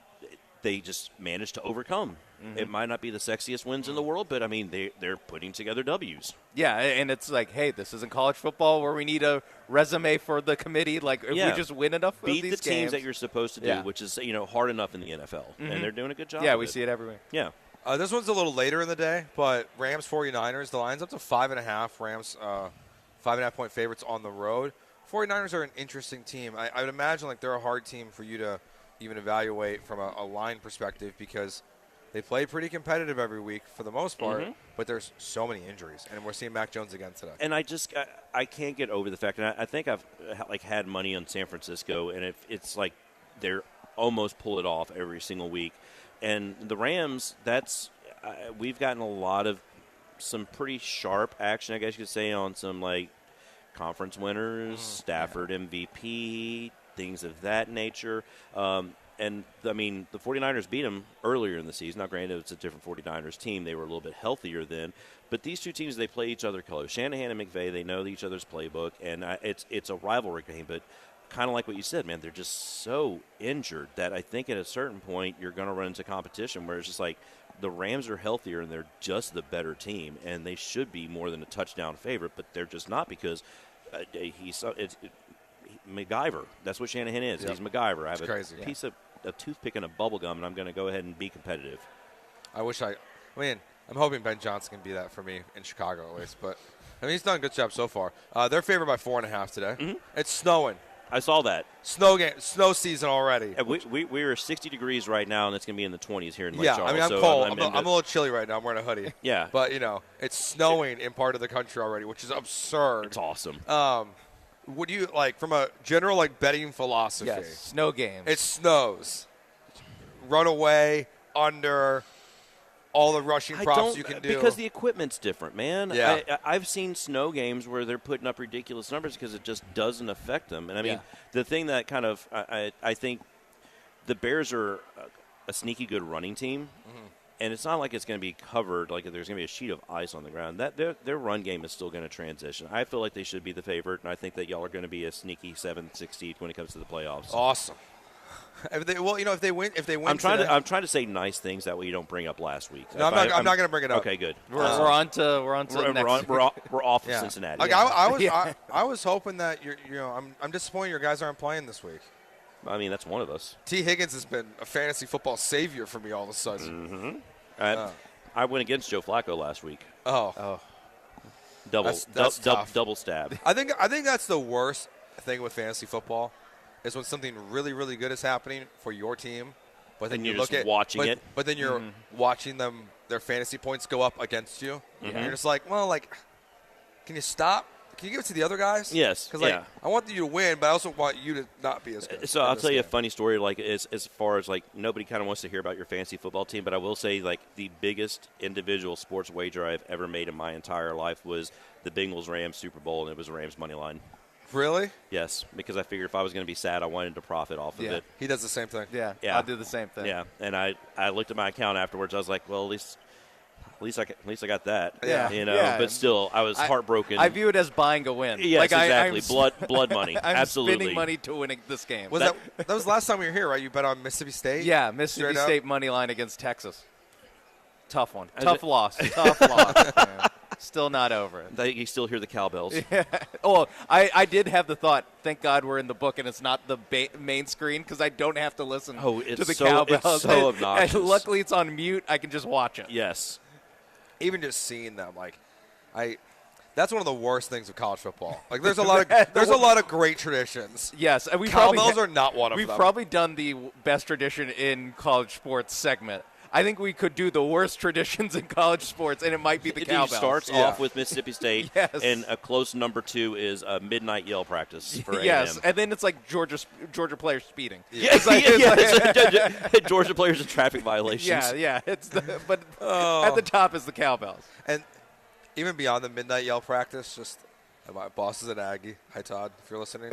they just managed to overcome. Mm-hmm. It might not be the sexiest wins in the world, but, I mean, they're putting together W's. Yeah, and it's like, hey, this isn't college football where we need a resume for the committee. Like, if we just win enough of these Beat the teams games that you're supposed to do, which is, hard enough in the NFL. Mm-hmm. And they're doing a good job. Yeah, we see it everywhere. Yeah. This one's a little later in the day, but Rams 49ers, the line's up to 5.5. Rams 5.5-point favorites on the road. 49ers are an interesting team. I would imagine like they're a hard team for you to even evaluate from a line perspective because they play pretty competitive every week for the most part, but there's so many injuries, and we're seeing Mac Jones again today. And I can't get over the fact, and I think I've had money on San Francisco, and it's like they're almost pull it off every single week. And the Rams, we've gotten a lot of some pretty sharp action, I guess you could say, on some like conference winners, Stafford MVP, things of that nature. And, I mean, the 49ers beat them earlier in the season. Now, granted, it's a different 49ers team. They were a little bit healthier then. But these two teams, they play each other close. Shanahan and McVay, they know each other's playbook. And it's a rivalry game. But kind of like what you said, man, they're just so injured that I think at a certain point you're going to run into competition where it's just like the Rams are healthier and they're just the better team. And they should be more than a touchdown favorite. But they're just not because MacGyver. That's what Shanahan is. Yep. He's MacGyver. I have a piece of a toothpick and a bubble gum, and I'm going to go ahead and be competitive. I'm hoping Ben Johnson can be that for me in Chicago at least. But, I mean, he's done a good job so far. They're favored by 4.5 today. Mm-hmm. It's snowing. I saw that. Snow season already. And we are 60 degrees right now, and it's going to be in the 20s here in Lake Charles. Yeah, I mean, I'm cold. I'm a little chilly right now. I'm wearing a hoodie. Yeah. But, it's snowing in part of the country already, which is absurd. It's awesome. Would you, like, from a general, like, betting philosophy? Yes, snow games. It snows. Run away, under, all the rushing props you can do. Because the equipment's different, man. Yeah. I've seen snow games where they're putting up ridiculous numbers because it just doesn't affect them. And, I mean, the thing that kind of I think the Bears are a sneaky good running team. Mm-hmm. And it's not like it's going to be covered, like there's going to be a sheet of ice on the ground. Their run game is still going to transition. I feel like they should be the favorite, and I think that y'all are going to be a sneaky 7-6 seed when it comes to the playoffs. Awesome. If they win, I'm trying to say nice things that way you don't bring up last week. No, I'm not going to bring it up. Okay, good. We're on to next. We're off to Cincinnati. Like, I was hoping that I'm disappointed your guys aren't playing this week. I mean, that's one of us. T. Higgins has been a fantasy football savior for me all of a sudden. Mm-hmm. I went against Joe Flacco last week. Oh. Double stab. I think that's the worst thing with fantasy football is when something really, really good is happening for your team, but then you're just watching it. But then you're watching their fantasy points go up against you. Mm-hmm. And you're just like, well, like, can you stop? Can you give it to the other guys? Yes. Because I want you to win, but I also want you to not be as good. So I'll tell you a funny story. Like as far as like nobody kind of wants to hear about your fantasy football team, but I will say like the biggest individual sports wager I've ever made in my entire life was the Bengals-Rams Super Bowl, and it was a Rams money line. Really? Yes, because I figured if I was going to be sad, I wanted to profit off of it. He does the same thing. Yeah, I'll do the same thing. Yeah, and I looked at my account afterwards. I was like, well, at least At least I got that. Yeah. Yeah. But still, I was heartbroken. I view it as buying a win. Yes, I'm exactly. Blood money. I'm Absolutely. spending money to winning this game. Was that was the last time we were here, right? You bet on Mississippi State? Yeah, Mississippi Straight up? State money line against Texas. Tough one. As Tough it- loss. Tough loss. Man. Still not over it. You still hear the cowbells. Oh, I did have the thought, thank God we're in the book and it's not the main screen because I don't have to listen Oh, to it's the so- cowbells. it's so And obnoxious. luckily it's on mute. I can just watch it. Yes. Even just seeing them, that's one of the worst things of college football. Like, there's a lot of great traditions. Yes, and we Cowbells are not one of We've them. probably done the best tradition in college sports segment. I think we could do the worst traditions in college sports, and it might be the It cowbells. starts Yeah. off with Mississippi State, Yes. and a close number 2 is a midnight yell practice for Yes, A&M. and then it's like Georgia players speeding. Yeah, Georgia players in traffic violations. Yeah. But Oh. at the top is the cowbells. And even beyond the midnight yell practice, just my boss is an Aggie. Hi, Todd, if you're listening.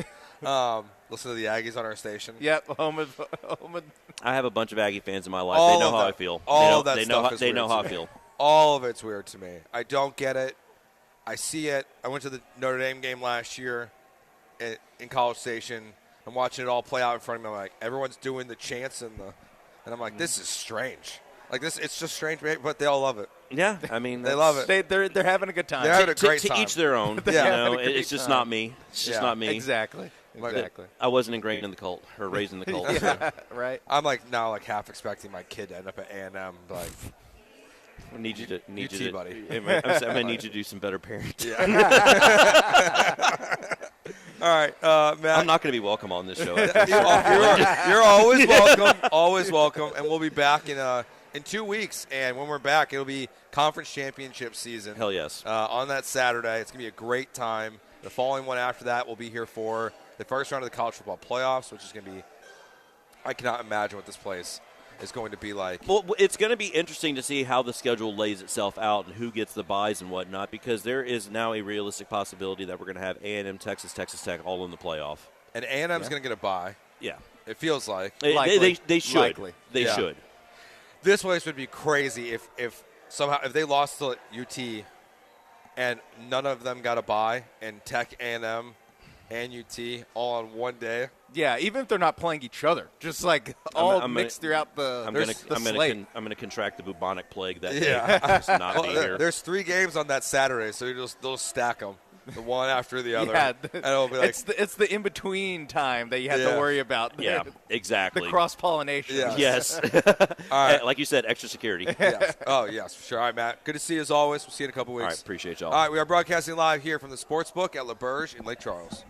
Listen to the Aggies on our station. Yep, home of I have a bunch of Aggie fans in my life. All They know of how that- I feel. all of they that know stuff how, is they know weird how to I me. feel. All of it's weird to me. I don't get it. I see it. I went to the Notre Dame game last year in College Station. I'm watching it all play out in front of me. I'm like, everyone's doing the chants and I'm like, this is strange. Like this, it's just strange, but they all love it. Yeah, I mean, They love it. they're having a good time. They're having a To, great to time. each their own. Yeah. You know, Having a great it's just time. not me. It's just Yeah. not me. Exactly. I wasn't ingrained in the cult or raised in the cult. Yeah, right. I'm now half expecting my kid to end up at A&M. Like, I need you to UT, buddy. I'm gonna need you to do some better parenting. all right, Matt. I'm not gonna be welcome on this show. You're always welcome. Always welcome. And we'll be back in 2 weeks. And when we're back, it'll be conference championship season. Hell yes. On that Saturday. It's going to be a great time. The following one after that, we'll be here for the first round of the college football playoffs, which is going to be – I cannot imagine what this place is going to be like. Well, it's going to be interesting to see how the schedule lays itself out and who gets the buys and whatnot, because there is now a realistic possibility that we're going to have A&M, Texas Tech all in the playoff. And A&M's going to get a bye. Yeah. It feels like. They should. Likely. They Yeah. should. This place would be crazy if somehow – if they lost to UT and none of them got a bye and Tech, A&M, and UT all on one day. Yeah, even if they're not playing each other, just like all I'm mixed throughout the slate. I'm gonna contract the bubonic plague that Yeah. day. Just not Well, be here. there's 3 games on that Saturday, so they'll stack them, the one after the other. Yeah, and it'll be like, it's the in between time that you have to Yeah. worry about. Yeah, the exactly. cross pollination. Yeah. Yes. all right. Like you said, extra security. Yes. Oh, yes, for sure. All right, Matt. Good to see you as always. We'll see you in a couple All weeks. right, appreciate y'all. All right, we are broadcasting live here from the Sportsbook at LaBerge in Lake Charles.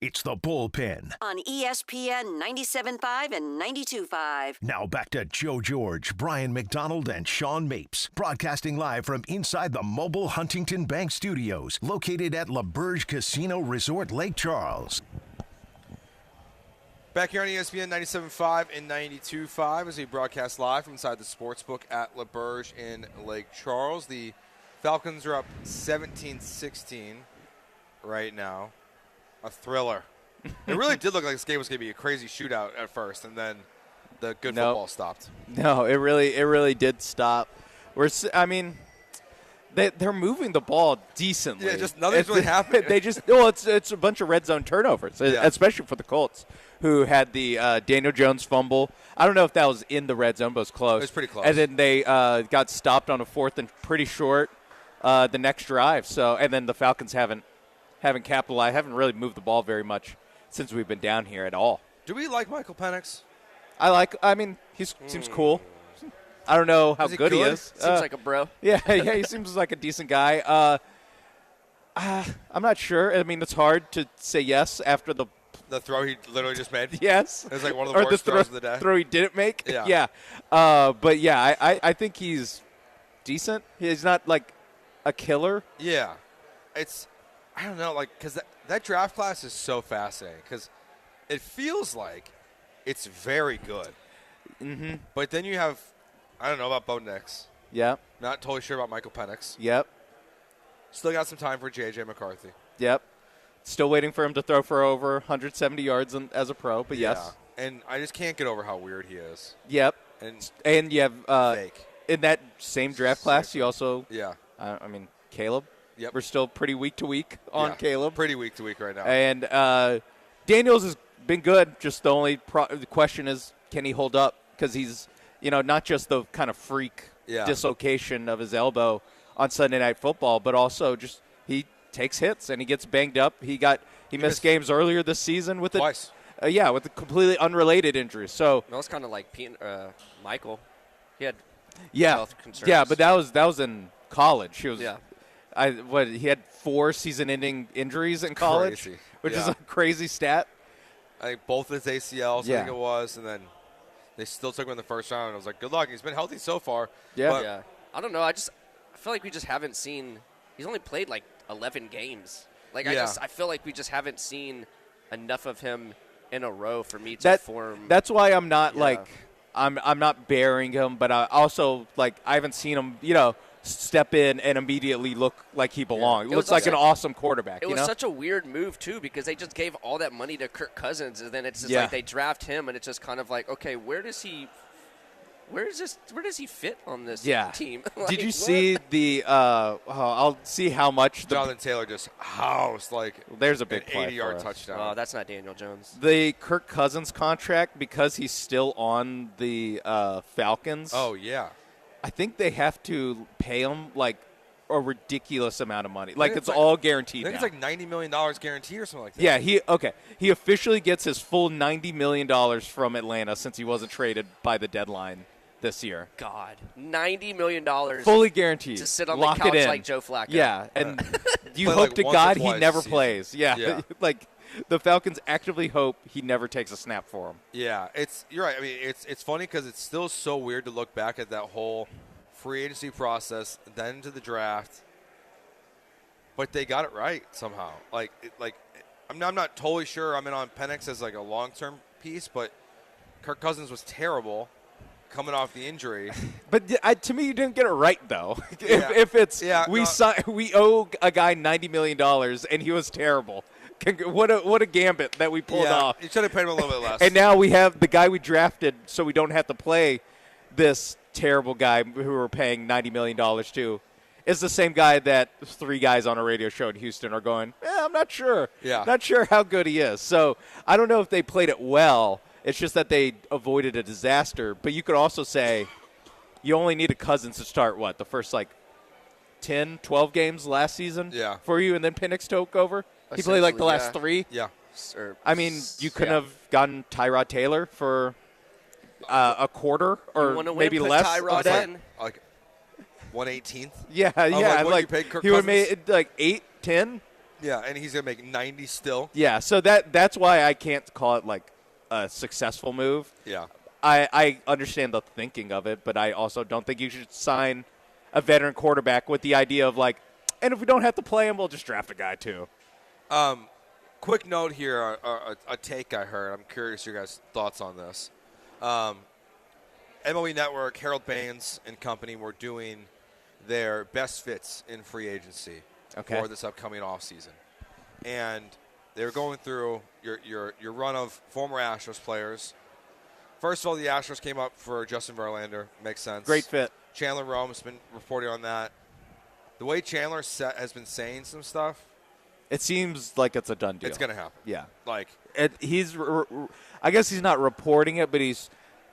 It's the Bullpen. On ESPN 97.5 and 92.5. Now back to Joe George, Brian McDonald, and Sean Mapes, broadcasting live from inside the mobile Huntington Bank Studios, located at LaBerge Casino Resort, Lake Charles. Back here on ESPN 97.5 and 92.5 as we broadcast live from inside the Sportsbook at LaBerge in Lake Charles. The Falcons are up 17-16 right now. A thriller. It really did look like this game was going to be a crazy shootout at first, and then the good football stopped. No, it really did stop. They're moving the ball decently. Yeah, just nothing's really happening. It's a bunch of red zone turnovers, especially for the Colts, who had the Daniel Jones fumble. I don't know if that was in the red zone, but it was close. It was pretty close. And then they got stopped on a 4th and pretty short the next drive. So, and then the Falcons haven't capitalized, haven't really moved the ball very much since we've been down here at all. Do we like Michael Penix? He seems cool. I don't know how good he is. Seems like a bro. Yeah, he seems like a decent guy. I'm not sure. I mean, it's hard to say yes after the throw he literally just made. Yes, it was like one of the worst throws of the day. Throw he didn't make. Yeah. But yeah, I think he's decent. He's not like a killer. Yeah, I don't know, because that draft class is so fascinating because it feels like it's very good. Mm-hmm. But then you have, I don't know about Bo Nix. Yep. Not totally sure about Michael Penix. Yep. Still got some time for J.J. McCarthy. Yep. Still waiting for him to throw for over 170 yards as a pro, but yes. And I just can't get over how weird he is. Yep. And you have fake. In that same draft class, you also Caleb. Yep. We're still pretty week to week on Caleb. Pretty week to week right now. And Daniels has been good. Just the only the question is, can he hold up? Because he's, not just the kind of freak dislocation of his elbow on Sunday Night Football, but also just he takes hits and he gets banged up. He missed games earlier this season with twice. With a completely unrunrelated injury. So that was kind of like Michael. He had health concerns. Yeah, but that was in college. He was Yeah. He had 4 season-ending injuries in college, which is a crazy stat. I think both his ACLs, I think it was, and then they still took him in the first round. And I was like, good luck. He's been healthy so far. Yeah. I don't know. I feel like we just haven't seen – he's only played like 11 games. I feel like we just haven't seen enough of him in a row for me to form – That's why I'm not I'm not burying him, but I also I haven't seen him, step in and immediately look like he belonged. It looks like an awesome quarterback. It was such a weird move, too, because they just gave all that money to Kirk Cousins, and then it's just like they draft him, and it's just kind of like, okay, where does he fit on this team? Did you see the I'll see how much Jonathan Taylor just housed there's a big an 80-yard touchdown. Oh, that's not Daniel Jones. The Kirk Cousins contract, because he's still on the Falcons. Oh, yeah. I think they have to pay him a ridiculous amount of money. It's all guaranteed. I think it's $90 million guaranteed or something like that. Yeah, he officially gets his full $90 million from Atlanta since he wasn't traded by the deadline this year. God, $90 million fully guaranteed to sit on Lock the couch it in. like Joe Flacco. Yeah, and you hope to God he never plays. Yeah. The Falcons actively hope he never takes a snap for him. Yeah, you're right. I mean, it's funny because it's still so weird to look back at that whole free agency process, then to the draft. But they got it right somehow. I'm not totally sure I'm in on Penix as a long-term piece, but Kirk Cousins was terrible coming off the injury. But to me, you didn't get it right, though. We owe a guy $90 million, and he was terrible. What a gambit that we pulled off. You should have paid him a little bit less. And now we have the guy we drafted, so we don't have to play this terrible guy who we're paying $90 million to. Is the same guy that 3 guys on a radio show in Houston are going, I'm not sure. Yeah. Not sure how good he is. So I don't know if they played it well. It's just that they avoided a disaster. But you could also say you only needed Cousins to start, the first 10, 12 games last season for you, and then Penix took over? He played the last 3? Yeah. I mean, you couldn't have gotten Tyrod Taylor for a quarter or maybe less. Tyrod in. 1/18th. Yeah. What you paid Kirk he would have Cousins? made 8, 10. Yeah, and he's going to make 90 still. Yeah, so that's why I can't call it like a successful move. Yeah. I understand the thinking of it, but I also don't think you should sign a veteran quarterback with the idea of like, and if we don't have to play him, we'll just draft a guy too. Quick note here, a take I heard. I'm curious your guys' thoughts on this. MLB Network, Harold Baines and company were doing their best fits in free agency for this upcoming offseason. And they were going through your run of former Astros players. First of all, the Astros came up for Justin Verlander. Makes sense. Great fit. Chandler Rome has been reporting on that. The way Chandler has been saying some stuff, it seems like it's a done deal. it's going to happen. Yeah. Like I guess he's not reporting it, but he's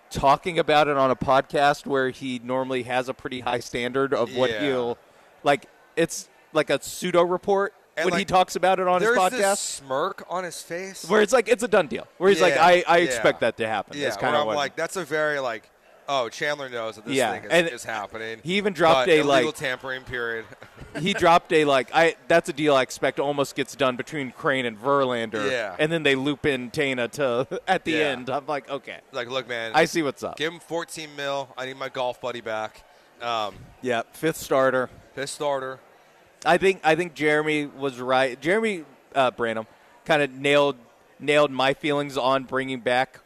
talking about it on a podcast where he normally has a pretty high standard of what he'll like. It's like a pseudo report when he talks about it on his podcast. There's this smirk on his face where it's like it's a done deal. Where he's like, I expect that to happen. Yeah, it's kind of like that's a very like. Oh, Chandler knows that this thing is happening. He even dropped a illegal tampering period. He dropped that's a deal I expect almost gets done between Crane and Verlander. Yeah. And then they loop in Tana at the end. I'm like, okay. Like, look, man. I see what's up. Give him $14 million. I need my golf buddy back. Fifth starter. I think Jeremy was right. Jeremy Branham kind of nailed my feelings on bringing back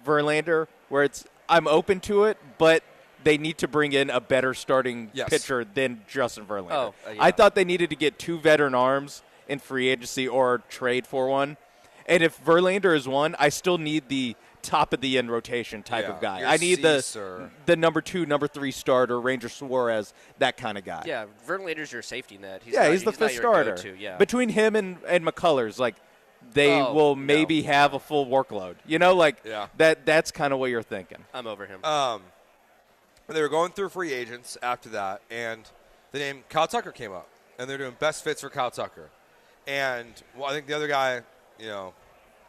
Verlander, where I'm open to it, but they need to bring in a better starting pitcher than Justin Verlander. I thought they needed to get 2 veteran arms in free agency or trade for one. And if Verlander is one, I still need the top of the end rotation type of guy. I need the number 2, number 3 starter, Ranger Suarez, that kind of guy. Yeah, Verlander's your safety net. He's the fifth starter. Between him and McCullers, like they will maybe have a full workload. That's kind of what you're thinking. I'm over him. They were going through free agents after that, and the name Kyle Tucker came up, and they're doing best fits for Kyle Tucker. And I think the other guy,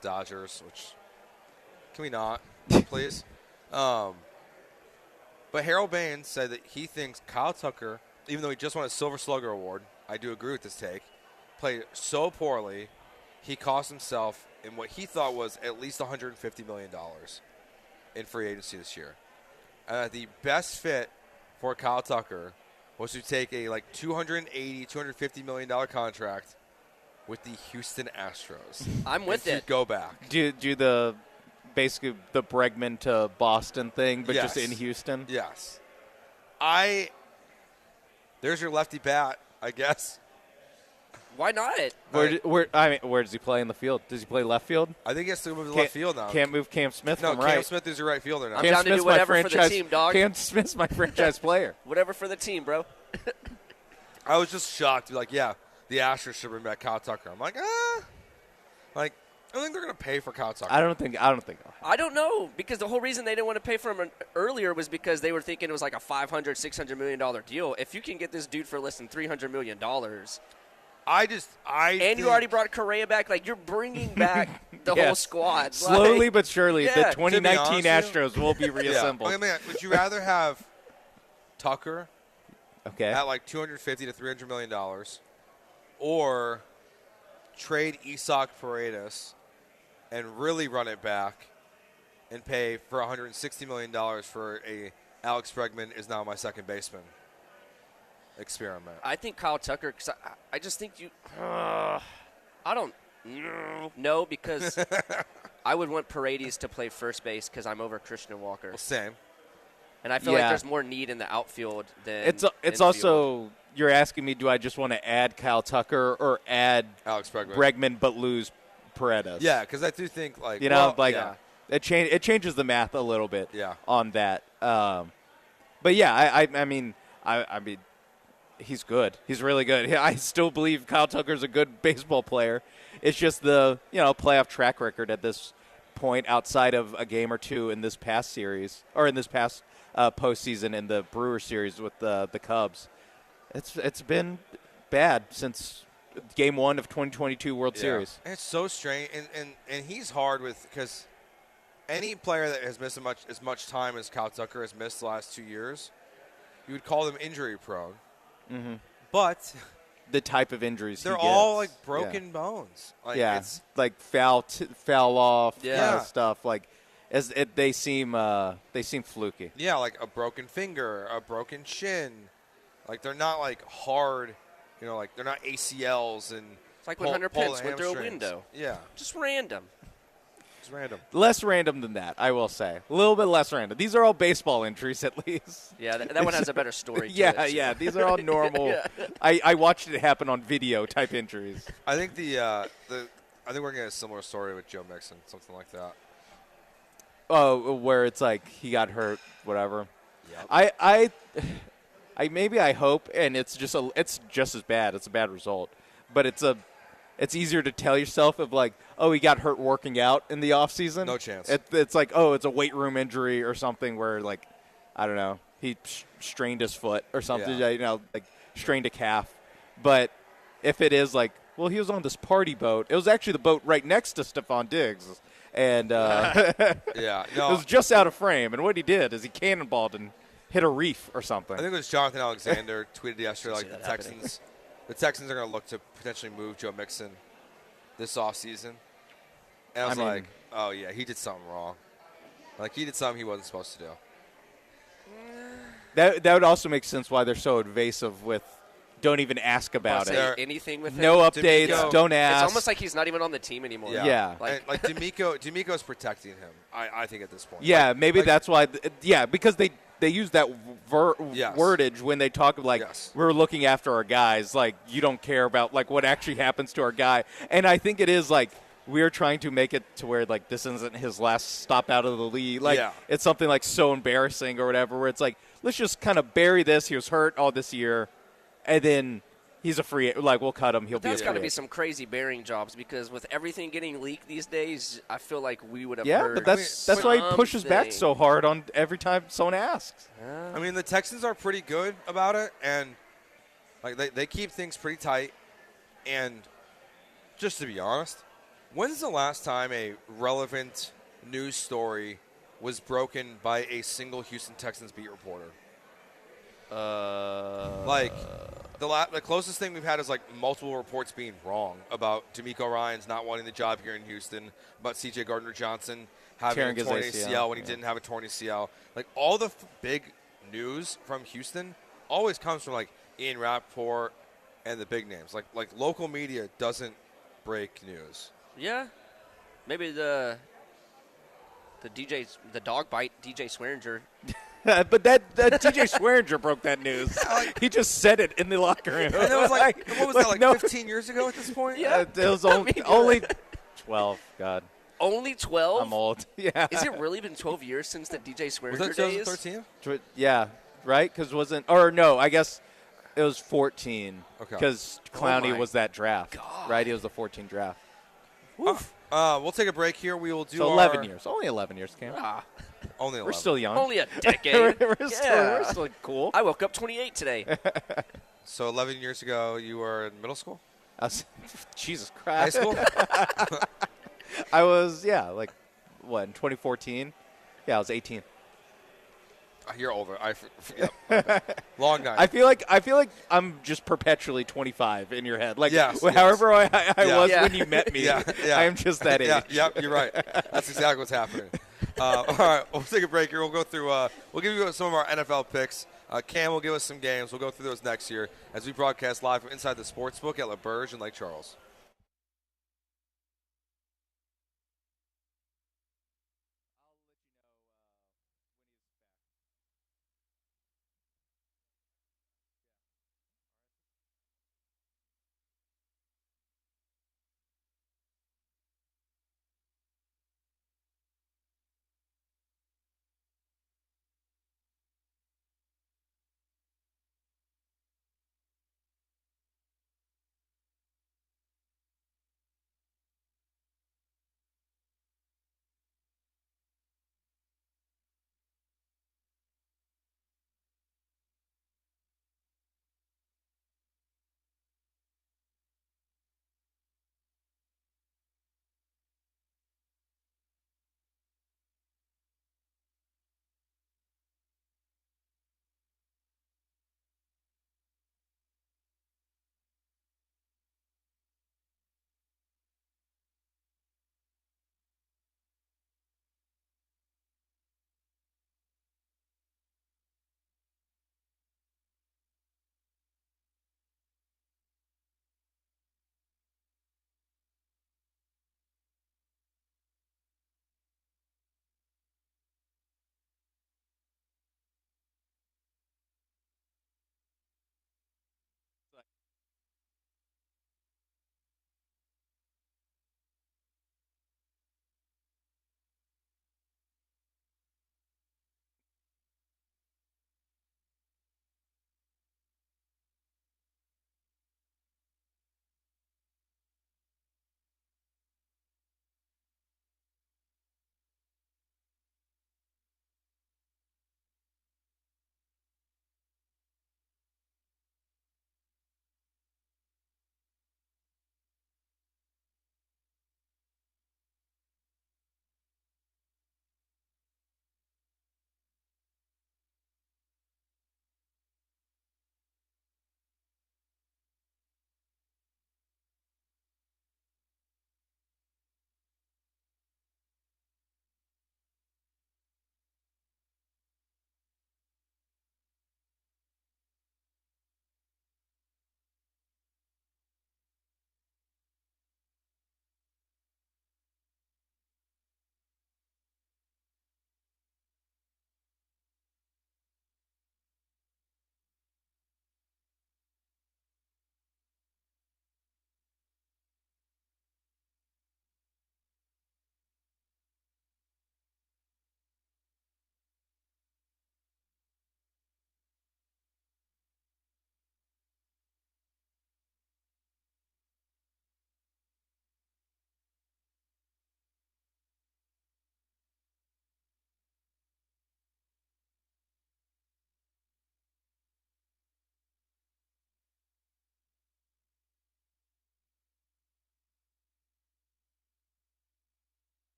Dodgers, which can we not, please? But Harold Baines said that he thinks Kyle Tucker, even though he just won a Silver Slugger award, I do agree with this take, played so poorly, he cost himself in what he thought was at least $150 million in free agency this year. The best fit for Kyle Tucker was to take a $280, $250 million contract with the Houston Astros. I'm with it. Go back. Do basically the Bregman to Boston thing, but just in Houston? Yes. There's your lefty bat, I guess. Why not? Where does he play in the field? Does he play left field? I think he has to move to left field now. Can't move Cam Smith from right. right. Cam Smith is your right fielder now. I'm down to do whatever for the team, dog. Cam Smith's my franchise player. Whatever for the team, bro. I was just shocked. The Astros should bring back Kyle Tucker. I'm like, I don't think they're going to pay for Kyle Tucker. I don't think. I don't know, because the whole reason they didn't want to pay for him earlier was because they were thinking it was like a $500, $600 million deal. If you can get this dude for less than $300 million. And you already brought Correa back. Like, you're bringing back the whole squad. Slowly but surely, the 2019 Astros will be reassembled. Would you rather have Tucker at $250 to $300 million or trade Isak Paredes and really run it back and pay for $160 million for a Alex Bregman is now my second baseman experiment? I think Kyle Tucker, because I just think I don't know, because I would want Paredes to play first base because I'm over Christian Walker. Well, same. And I feel like there's more need in the outfield than it's also, you're asking me, do I just want to add Kyle Tucker or add Alex Bregman but lose Paredes? Yeah, because I do think it changes the math a little bit on that. But I mean, he's good. He's really good. I still believe Kyle Tucker's a good baseball player. It's just the playoff track record at this point, outside of a game or two in this past series or in this past postseason in the Brewer series with the Cubs. It's been bad since Game 1 of 2022 World Series. And it's so strange, and he's hard because any player that has missed as much time as Kyle Tucker has missed the last 2 years, you would call them injury prone. Mm-hmm. But the type of injuries They're he gets. all like broken bones. Like, yeah, it's like foul off kind Yeah. of stuff. Like they seem fluky. yeah, like a broken finger, a broken shin. Like they're not like hard, like they're not ACLs and It's like when Hunter Pence went through a window. Yeah, Just random. it's random. Less random than that, I will say. A little bit less random. These are all baseball injuries, at least. Yeah, that one has a better story. To Yeah, it, too. yeah. These are all normal. Yeah. I watched it happen on video type injuries. I think I think we're gonna get a similar story with Joe Mixon, something like that. Oh, where it's like he got hurt, whatever. Yep. I hope, and it's just as bad. It's a bad result, but it's easier to tell yourself of like, oh, he got hurt working out in the off season. No chance. It's like, oh, it's a weight room injury or something where like, I don't know, he strained his foot or something. Yeah. Like strained a calf. But if it is like, well, he was on this party boat. It was actually the boat right next to Stephon Diggs. And Yeah, no. it was just out of frame. And what he did is he cannonballed and hit a reef or something. I think it was Jonathan Alexander tweeted yesterday, See like that happening. the Texans are going to look to potentially move Joe Mixon this offseason. And I was I mean- like, oh yeah, he did something wrong. Like he did something he wasn't supposed to do. That would also make sense why they're so evasive with don't even ask about Say it. anything with No him. updates. D'Amico- Don't ask. It's almost like he's not even on the team anymore. Yeah. Like D'Amico's protecting him. I think at this point. Yeah, Like- maybe like- that's why. Because they use that Yes. wordage when they talk like Yes. we're looking after our guys. Like you don't care about like what actually happens to our guy. And I think it is like we're trying to make it to where like this isn't his last stop out of the league. Like Yeah. it's something like so embarrassing or whatever. Where it's like let's just kind of bury this. He was hurt all this year, and then. He's a free. Like we'll cut him. He'll be. That's a got to free be agent. some crazy bearing jobs because with everything getting leaked these days, I feel like we would have Yeah, heard. but that's why he pushes back something. so hard on every time someone asks. I mean, the Texans are pretty good about it, and like they keep things pretty tight. And just to be honest, when's the last time a relevant news story was broken by a single Houston Texans beat reporter? Like the closest thing we've had is like multiple reports being wrong about D'Amico Ryans not wanting the job here in Houston, about C.J. Gardner-Johnson having Tearing a his torn ACL, ACL when he yeah. didn't have a torn ACL. Like all the big news from Houston always comes from like Ian Rappaport and the big names. Like local media doesn't break news. Yeah, maybe the dog bite DJ Swearinger. But that DJ Swearinger broke that news. He just said it in the locker room. And it was like what was that like no, 15 years ago at this point? Yeah. it was only 12. God, Only 12. I'm old. Yeah. Is it really been 12 years since the DJ Was Swearinger that days? 2013? Yeah, right? Because I guess it was 14. Okay. Because Clowney my was that draft. God. Right? He was the 14 draft. We'll take a break here. We will do So 11 years. Only 11 years, Cam. Only 11. We're still young. Only a decade. we're still cool. I woke up 28 today. So 11 years ago, you were in middle school? Jesus High Christ. school? I was, in 2014? Yeah, I was 18. You're older. Yep. Long night. I feel like I'm just perpetually 25 in your head. Like, Yes, however I Yeah. was Yeah. when you met me, Yeah, yeah. I am just that age. Yeah, yep, you're right. That's exactly what's happening. All right, we'll take a break here. We'll go through. We'll give you some of our NFL picks. Cam will give us some games. We'll go through those next year as we broadcast live from inside the Sportsbook at LaBerge in Lake Charles.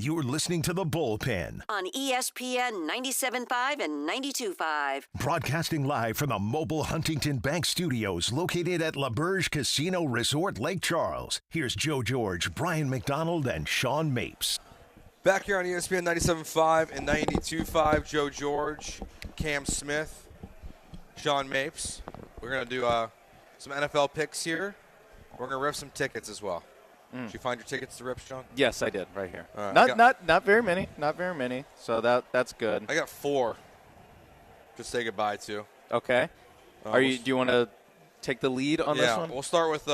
You're listening to The Bullpen, on ESPN 97.5 and 92.5. broadcasting live from the mobile Huntington Bank Studios located at LaBerge Casino Resort, Lake Charles. Here's Joe George, Brian McDonald, and Sean Mapes. Back here on ESPN 97.5 and 92.5, Joe George, Cam Smith, Sean Mapes. We're going to do some NFL picks here. We're going to rip some tickets as well. Did you find your tickets to rip, Sean? Yes, I did, right here. Right, Not very many. Not very many. So that's good. I got 4 to say goodbye to. Okay. Do you want to take the lead on this one? We'll start with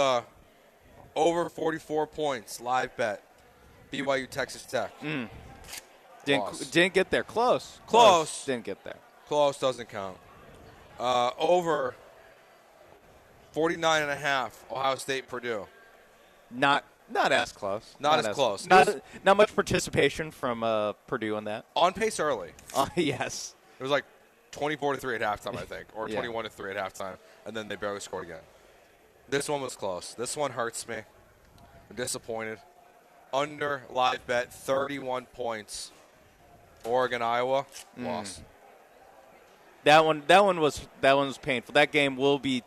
over 44 points, live bet. BYU Texas Tech. Didn't get there. Close. Didn't get there. Close doesn't count. Over 49.5, Ohio State Purdue. Not as close. Not as close. Not much participation from Purdue on that. On pace early. Yes. It was like 24-3 at halftime, I think, or Yeah. 21-3 at halftime, and then they barely scored again. This one was close. This one hurts me. I'm disappointed. Under live bet, 31 points. Oregon, Iowa, loss. That one was painful. That game will be.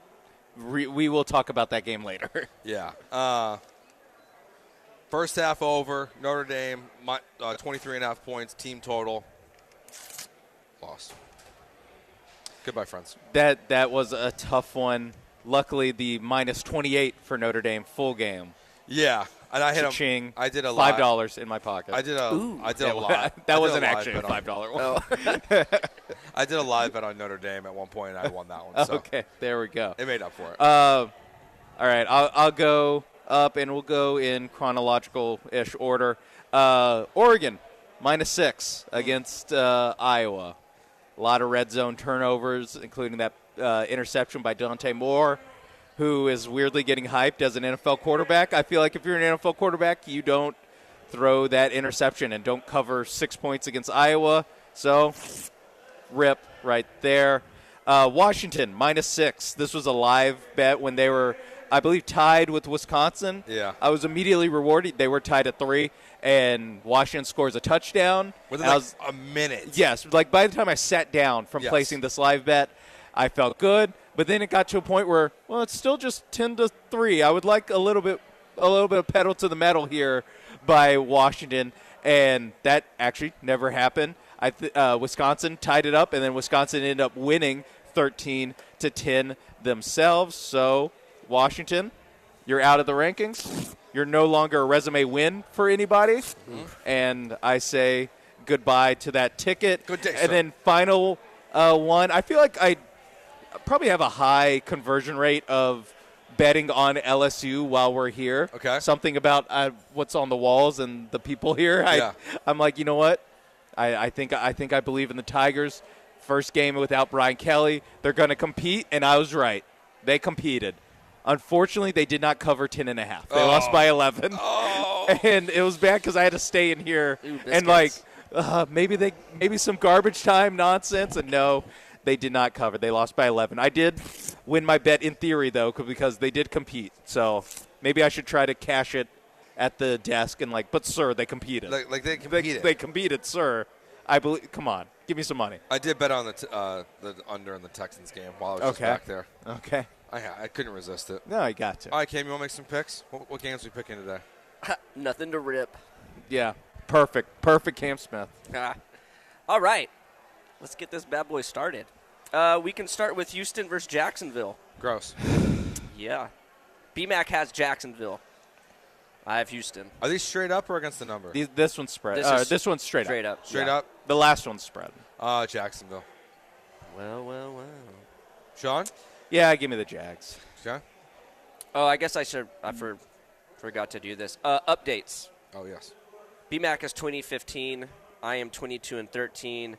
We will talk about that game later. Yeah. First half over. Notre Dame, 23.5 points, team total. Loss. Goodbye, friends. That was a tough one. Luckily, the minus 28 for Notre Dame full game. Yeah, and I hit Cha-ching. I did a lot. $5 in my pocket. I did a lot. That wasn't actually a $5 one. I did a live bet on Notre Dame at one point, and I won that one. So Okay, there we go. it made up for it. All right, I'll go up, and we'll go in chronological-ish order. Oregon, minus 6 against Iowa. A lot of red zone turnovers, including that interception by Dante Moore, who is weirdly getting hyped as an NFL quarterback. I feel like if you're an NFL quarterback, you don't throw that interception and don't cover 6 points against Iowa. So, rip right there. Washington, minus 6. This was a live bet when they were, I believe, tied with Wisconsin. Yeah. I was immediately rewarded. They were tied at 3, and Washington scores a touchdown. Within a minute. Yes, like by the time I sat down from placing this live bet, I felt good. But then it got to a point where, well, it's still just 10-3. I would like a little bit of pedal to the metal here by Washington, and that actually never happened. Wisconsin tied it up, and then Wisconsin ended up winning 13-10 themselves. So, Washington, you're out of the rankings. You're no longer a resume win for anybody. And I say goodbye to that ticket. Good day, and sir. then final one, I feel like I probably have a high conversion rate of betting on LSU while we're here. Okay. Something about what's on the walls and the people here. Yeah. I'm like, you know what? I think I believe in the Tigers. First game without Brian Kelly. They're going to compete, and I was right. They competed. Unfortunately, they did not cover 10.5. They lost by 11. And it was bad because I had to stay in here and maybe some garbage time nonsense. And no, they did not cover. They lost by 11. I did win my bet in theory, though, because they did compete. So maybe I should try to cash it at the desk and but sir, they competed. Like they competed. They competed, sir. I believe. Come on, give me some money. I did bet on the under in the Texans game while I was just back there. Okay. I couldn't resist it. No, you got to. All right, Cam, you want to make some picks? What games are we picking today? Nothing to rip. Yeah, perfect, Cam Smith. All right, let's get this bad boy started. We can start with Houston versus Jacksonville. Gross. Yeah. BMAC has Jacksonville. I have Houston. Are these straight up or against the number? This one's spread. This one's straight up. Straight up? The last one's spread. Jacksonville. Well. Sean? Yeah, give me the Jags. Sean? Oh, I guess I forgot to do this. Updates. Oh, yes. BMAC is 20-15. I am 22-13.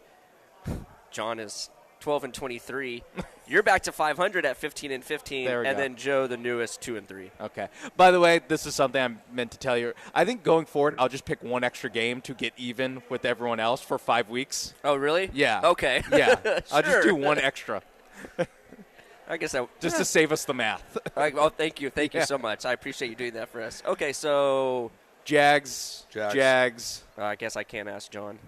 John is 12-23. You're back to 500 at 15-15. There we go. And then Joe, the newest, 2-3. Okay. By the way, this is something I'm meant to tell you. I think going forward, I'll just pick one extra game to get even with everyone else for 5 weeks. Oh, really? Yeah. Okay. Yeah. Sure. I'll just do one extra. I guess to save us the math. Well, thank you. Thank you Yeah. so much. I appreciate you doing that for us. Okay, so Jags. I guess I can't ask John.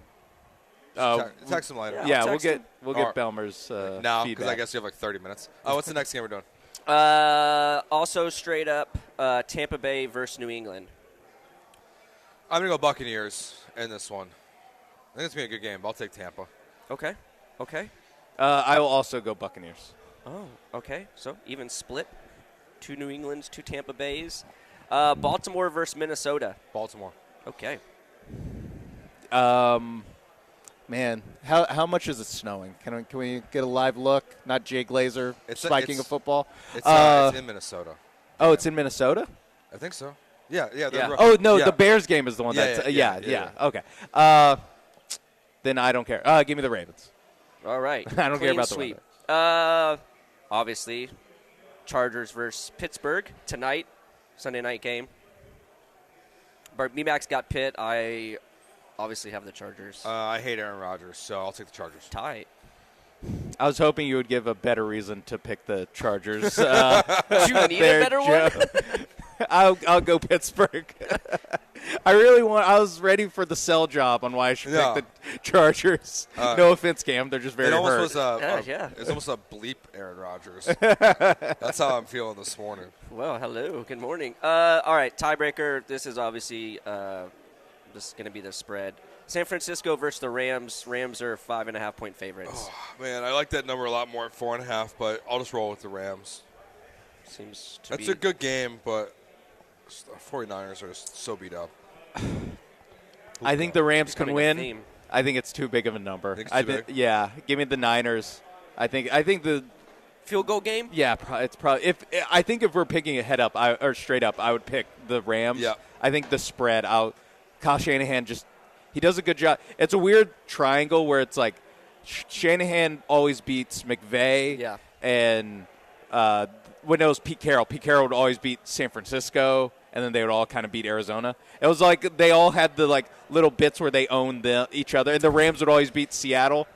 Text him later. Yeah, I'll we'll get Belmer's now, because feedback. I guess you have like 30 minutes. What's the next game we're doing? Also, straight up, Tampa Bay versus New England. I'm going to go Buccaneers in this one. I think it's going to be a good game, but I'll take Tampa. Okay. I will also go Buccaneers. Oh, okay. So even split. 2 New Englands, 2 Tampa Bays. Baltimore versus Minnesota. Baltimore. Okay. Man, how much is it snowing? Can we get a live look? Not Jay Glazer spiking a football. It's in Minnesota. Oh, it's in Minnesota? I think so. Yeah. Oh no, yeah. the Bears game is the one Yeah, that's yeah. Okay. Then I don't care. Give me the Ravens. All right. I don't care Clean about the sweep. weather. Obviously, Chargers versus Pittsburgh tonight, Sunday night game. But MeMax got Pitt. I obviously have the Chargers. I hate Aaron Rodgers, so I'll take the Chargers. Tight. I was hoping you would give a better reason to pick the Chargers. Do you need a better one? I'll go Pittsburgh. I was ready for the sell job on why I should pick the Chargers. No offense, Cam. They're just very hurt. It's almost a bleep Aaron Rodgers. That's how I'm feeling this morning. Well, hello. Good morning. All right, tiebreaker. This is obviously going to be the spread. San Francisco versus the Rams. Rams are 5.5-point favorites. Oh, man, I like that number a lot more at 4.5, but I'll just roll with the Rams. That's a good game, but the 49ers are just so beat up. I think the Rams can win. Theme. I think it's too big of a number. Big? Yeah, give me the Niners. I think the field goal game. Yeah, it's probably if we're picking a head up or straight up, I would pick the Rams. Yeah. I think the spread. Kyle Shanahan he does a good job. It's a weird triangle where it's like Shanahan always beats McVay. Yeah. And when it was Pete Carroll would always beat San Francisco, and then they would all kind of beat Arizona. It was like they all had the like little bits where they owned each other, and the Rams would always beat Seattle.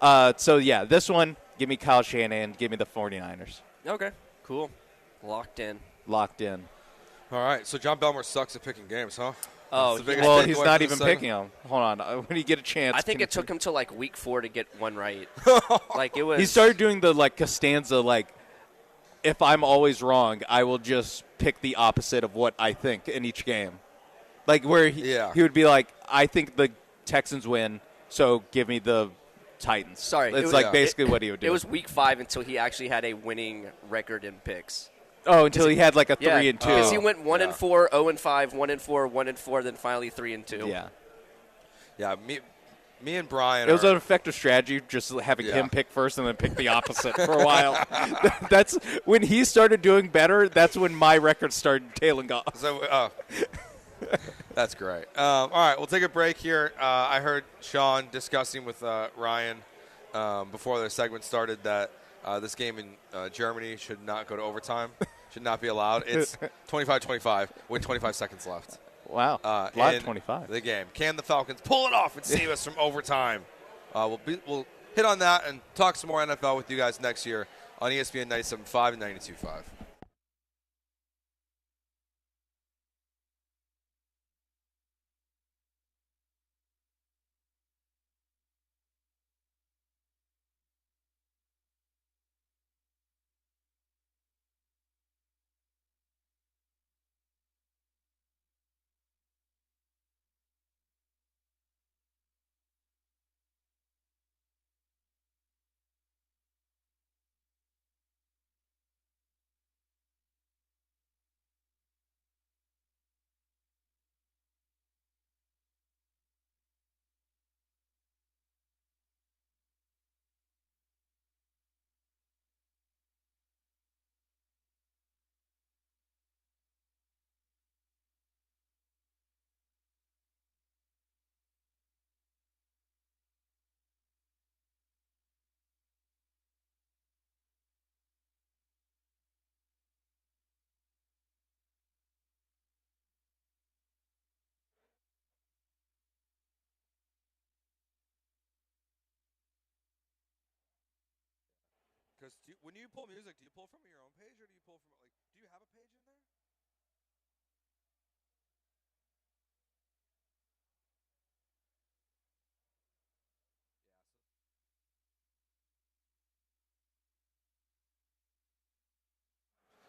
So, yeah, this one, give me Kyle Shanahan, give me the 49ers. Okay, cool. Locked in. All right, so John Belmer sucks at picking games, huh? Oh, well, he's not even picking them. Hold on. When you get a chance. I think it took him till like week 4 to get one right. He started doing the like Costanza, like, if I'm always wrong, I will just pick the opposite of what I think in each game. Like where he would be like, I think the Texans win, so give me the Titans. Sorry. It's basically what he would do. It was week 5 until he actually had a winning record in picks. Oh, until he had like a 3-2. Because he went 1-4, 0-5, 1-4, 1-4, then finally 3-2. Yeah. Yeah, me and Brian. It was an effective strategy, just having him pick first and then pick the opposite for a while. That's when he started doing better. That's when my record started tailing off. So, that's great. All right, we'll take a break here. I heard Sean discussing with Ryan before the segment started that this game in Germany should not go to overtime. Should not be allowed. It's 25-25 with 25 seconds left. Wow. In 25. The game. Can the Falcons pull it off and save us from overtime? We'll hit on that and talk some more NFL with you guys next year on ESPN 97.5 and 92.5. Because when you pull music, do you pull from your own page or do you pull from, like, do you have a page in there?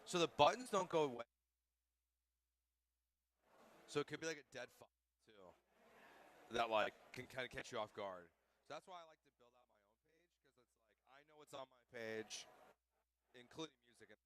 So the buttons don't go away. So it could be like a dead file too. That like can kind of catch you off guard. So that's why I like to build out my own page because it's like I know what's on my page, including music.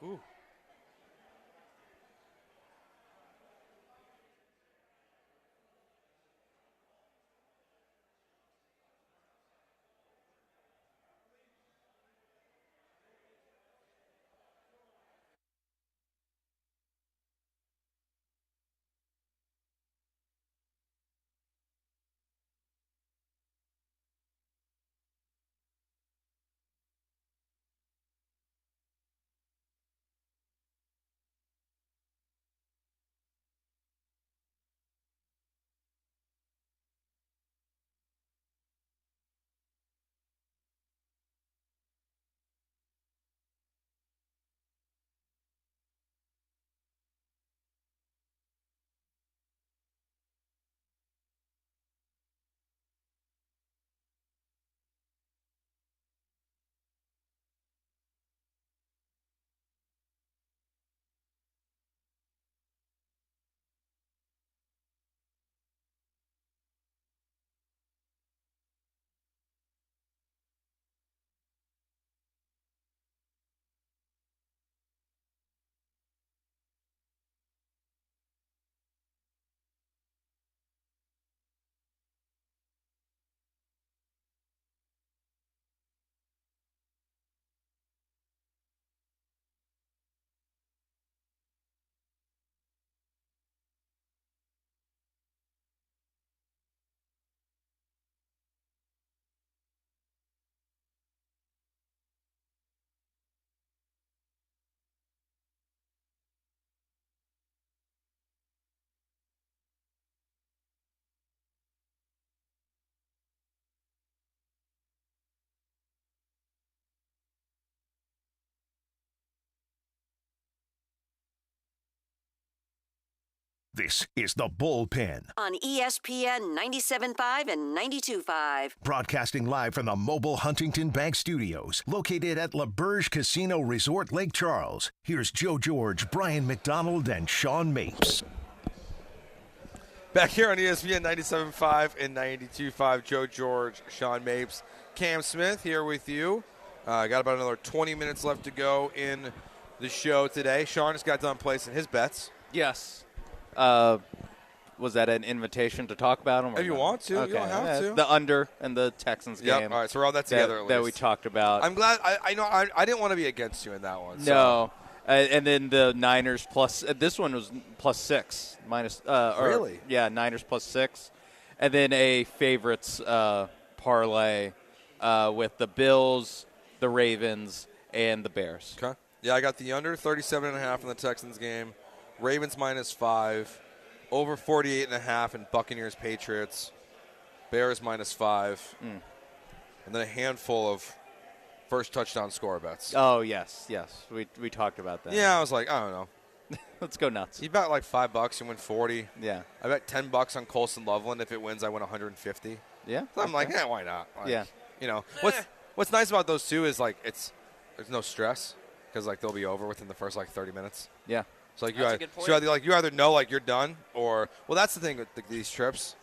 Ooh. This is the Bullpen, On ESPN 97.5 and 92.5. broadcasting live from the mobile Huntington Bank Studios, located at LaBerge Casino Resort, Lake Charles. Here's Joe George, Brian McDonald, and Sean Mapes. Back here on ESPN 97.5 and 92.5, Joe George, Sean Mapes, Cam Smith here with you. Got about another 20 minutes left to go in the show today. Sean just got done placing his bets. Yes. Was that an invitation to talk about them? If you want to, okay. you don't have to. The under and the Texans game. Yep. All right, so we're all that together. That we talked about. I'm glad. I know. I didn't want to be against you in that one. So. No. And then the Niners plus. This one was +6 minus. Really? Yeah, Niners +6. and then a favorites parlay with the Bills, the Ravens, and the Bears. Okay. Yeah, I got the under 37.5 in the Texans game. Ravens -5. Over 48.5 in Buccaneers Patriots. Bears -5. And then a handful of first touchdown score bets. Oh, yes. We talked about that. Yeah, I was like, I don't know. Let's go nuts. You bet like $5, you win 40. Yeah. I bet $10 on Colson Loveland. If it wins, I win 150. Yeah. So I'm like, why not? Like, Yeah. You know, what's nice about those two is like there's no stress because like they'll be over within the first like 30 minutes. Yeah. So like That's a good point. you either know like you're done or that's the thing with these trips.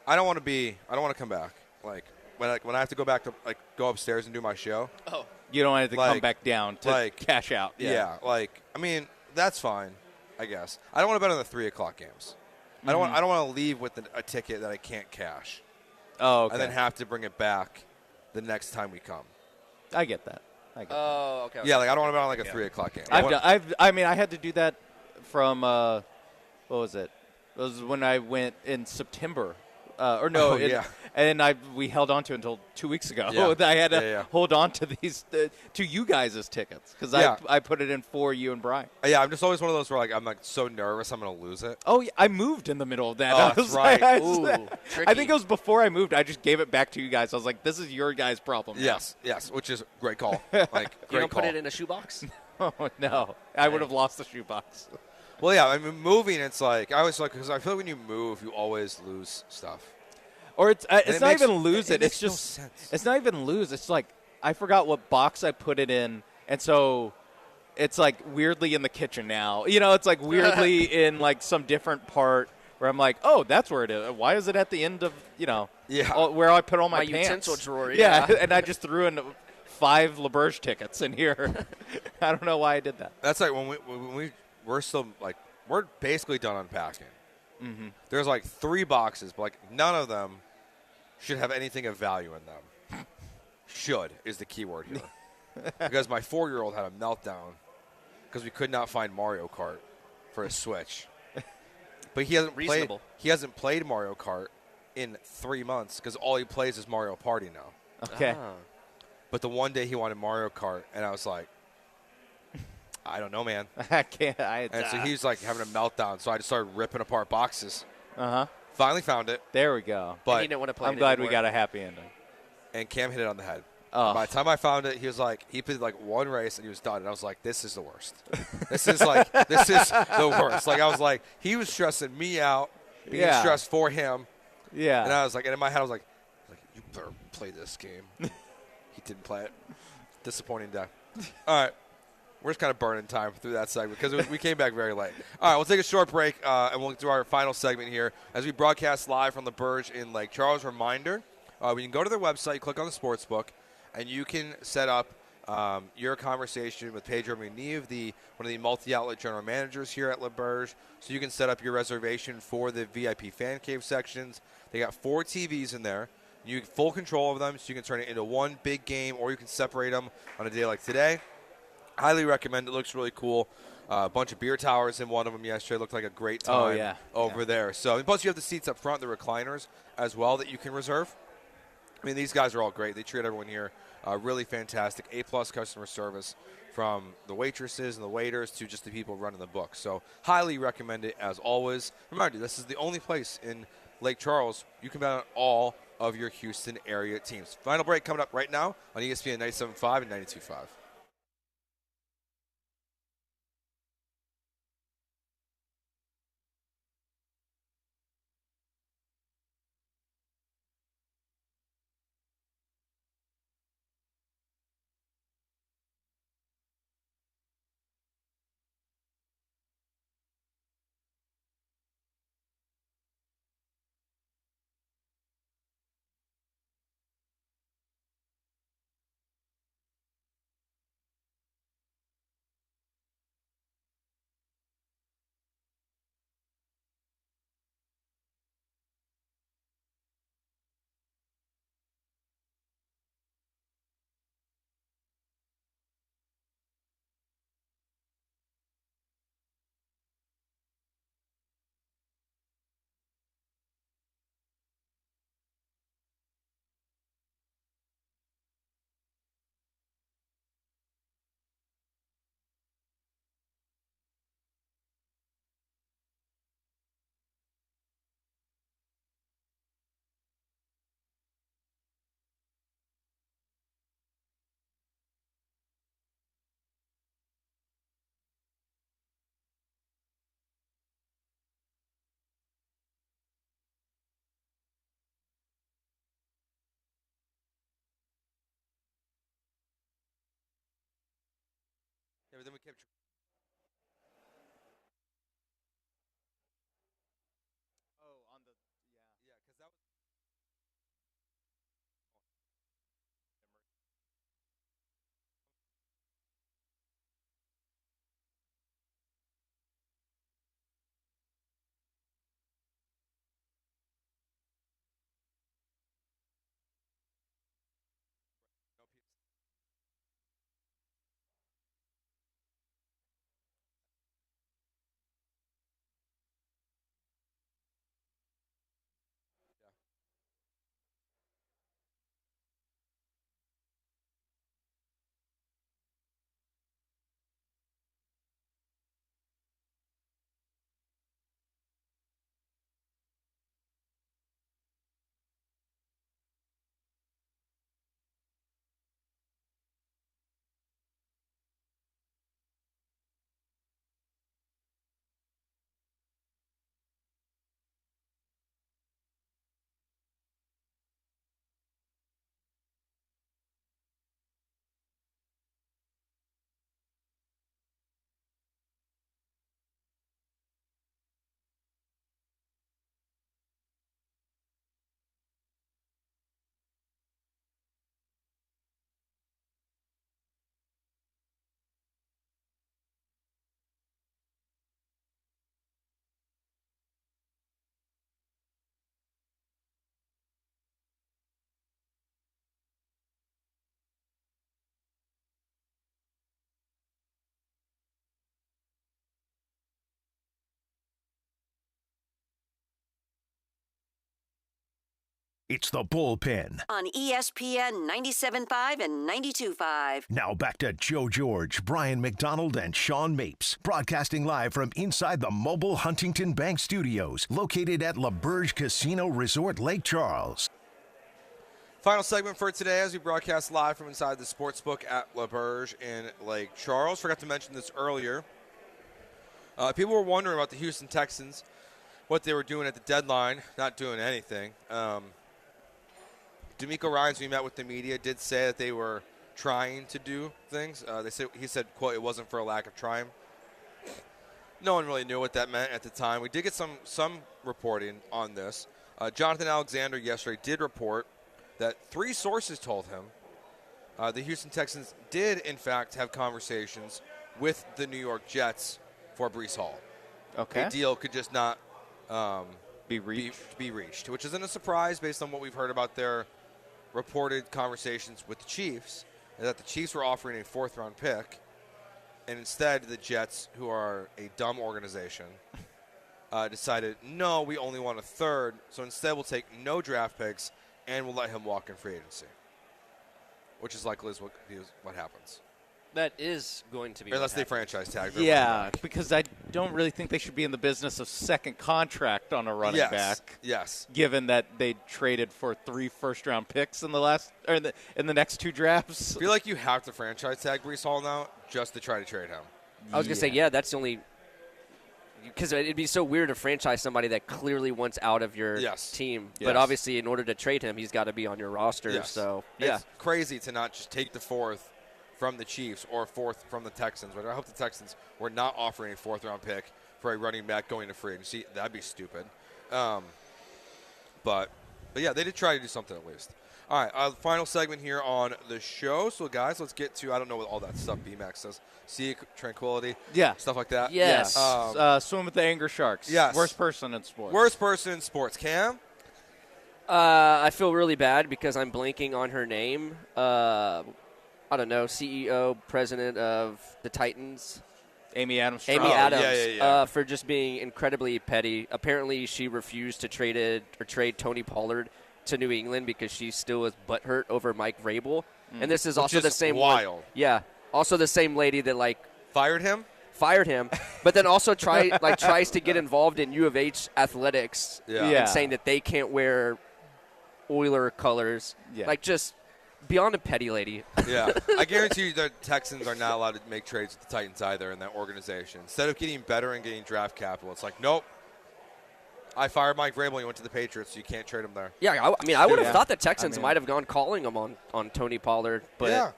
I don't want to come back. Like when I have to go back to like go upstairs and do my show. Oh. You don't have to come back down to cash out. Yeah. I mean that's fine, I guess. I don't want to bet on the 3 o'clock games. I don't want to leave with a ticket that I can't cash. Oh, okay. And then have to bring it back the next time we come. I get that. Oh, okay. Yeah, like I don't want to bet on like a 3 o'clock game. I had to do that from what was it? It was when I went in September. And we held on to it until 2 weeks ago. Yeah. I had to hold on to these to you guys' tickets because I put it in for you and Brian. Yeah, I'm just always one of those where like I'm like so nervous I'm gonna lose it. Oh, yeah, I moved in the middle of that. Oh, that's right. I think it was before I moved. I just gave it back to you guys. I was like, "This is your guys' problem." Yes, which is a great call. Like great You don't call. put it in a shoebox? Oh no, I would have lost the shoebox. Well, yeah, I mean moving. It's like I always like because I feel like when you move, you always lose stuff. Or it's it not makes- even lose it. makes It's no just sense. it's not even lose. It's like I forgot what box I put it in, and so it's like weirdly in the kitchen now. You know, it's like weirdly in like some different part where I'm like, oh, that's where it is. Why is it at the end of where I put all my pants? utensil drawer? Yeah, and I just threw in 5 LaBerge tickets in here. I don't know why I did that. That's like we're still like we're basically done unpacking. Mm-hmm. There's like 3 boxes, but like none of them should have anything of value in them. Should is the key word here. Because my 4-year-old had a meltdown because we could not find Mario Kart for his Switch. But he hasn't played Mario Kart in 3 months because all he plays is Mario Party now. Okay. But the one day he wanted Mario Kart, and I was like, I don't know, man. I can't. And so he's like having a meltdown. So I just started ripping apart boxes. Uh-huh. Finally found it. There we go. But he didn't want to play I'm it glad anymore. we got a happy ending. And Cam hit it on the head. Oh. By the time I found it, he played like one race and he was done. And I was like, this is the worst. this is the worst. Like I was like, he was stressing me out, being stressed for him. Yeah. And I was like, and in my head I was like, you better play this game. He didn't play it. Disappointing day. All right. We're just kind of burning time through that segment because we came back very late. All right, we'll take a short break, and we'll do our final segment here as we broadcast live from the Burge in Lake Charles. Reminder, we can go to their website, click on the sportsbook, and you can set up your conversation with Pedro Muniv, one of the multi-outlet general managers here at Le Burge, so you can set up your reservation for the VIP fan cave sections. They got 4 TVs in there. You have full control of them, so you can turn it into one big game, or you can separate them on a day like today. Highly recommend. It looks really cool. A bunch of beer towers in one of them yesterday. Looked like a great time over there. So, and plus you have the seats up front, the recliners as well that you can reserve. I mean, these guys are all great. They treat everyone here really fantastic. A-plus customer service from the waitresses and the waiters to just the people running the book. So, highly recommend it as always. Reminder, this is the only place in Lake Charles you can bet on all of your Houston area teams. Final break coming up right now on ESPN 97.5 and 92.5. but then we kept. Oh, on the Yeah, because that was. No, yeah. It's the Bullpen. On ESPN 97.5 and 92.5. Now back to Joe George, Brian McDonald, and Sean Mapes, broadcasting live from inside the mobile Huntington Bank Studios, located at LaBerge Casino Resort, Lake Charles. Final segment for today as we broadcast live from inside the sportsbook at LaBerge in Lake Charles. Forgot to mention this earlier. People were wondering about the Houston Texans, what they were doing at the deadline, not doing anything. D'Amico Ryans, we met with the media, did say that they were trying to do things. He said, quote, it wasn't for a lack of trying. No one really knew what that meant at the time. We did get some reporting on this. Jonathan Alexander yesterday did report that 3 sources told him the Houston Texans did, in fact, have conversations with the New York Jets for Breece Hall. Okay. A deal could just not Be reached. which isn't a surprise based on what we've heard about their reported conversations with the Chiefs, is that the Chiefs were offering a 4th-round pick, and instead the Jets, who are a dumb organization, decided, no, we only want a 3rd, so instead we'll take no draft picks and we'll let him walk in free agency, which is likely what happens. That is going to be Unless what they happens. franchise tag their Yeah, running back. because I don't really think they should be in the business of second contract on a running back. Yes. Given that they traded for 3 first-round picks in the next 2 drafts. I feel like you have to franchise tag Breece Hall now just to try to trade him. I was going to say, yeah, that's the only – because it'd be so weird to franchise somebody that clearly wants out of your team. Yes. But obviously, in order to trade him, he's got to be on your roster. Yes. So, yeah. It's crazy to not just take the 4th from the Chiefs or 4th from the Texans. But I hope the Texans were not offering a 4th-round pick for a running back going to free agency. That'd be stupid. But yeah, they did try to do something at least. All right, final segment here on the show. So, guys, let's get to, I don't know what all that stuff BMAX says. Sea tranquility. Yeah. Stuff like that. Yes. Swim with the anger sharks. Yes. Worst person in sports. Worst person in sports. Cam? I feel really bad because I'm blanking on her name. I don't know, CEO, president of the Titans. Amy Adams. Amy Adams, yeah. for just being incredibly petty. Apparently, she refused to trade Tony Pollard to New England because she still was butthurt over Mike Vrabel. And this is also the same wild. Yeah, also the same lady that Fired him, but then also tries to get involved in U of H athletics. Yeah. And saying that they can't wear Oiler colors. Yeah. Just beyond a petty lady. Yeah. I guarantee you the Texans are not allowed to make trades with the Titans either in that organization. Instead of getting better and getting draft capital, it's like, nope. I fired Mike Vrabel and he went to the Patriots, so you can't trade him there. Yeah, I would have thought the Texans might have gone calling him on Tony Pollard, but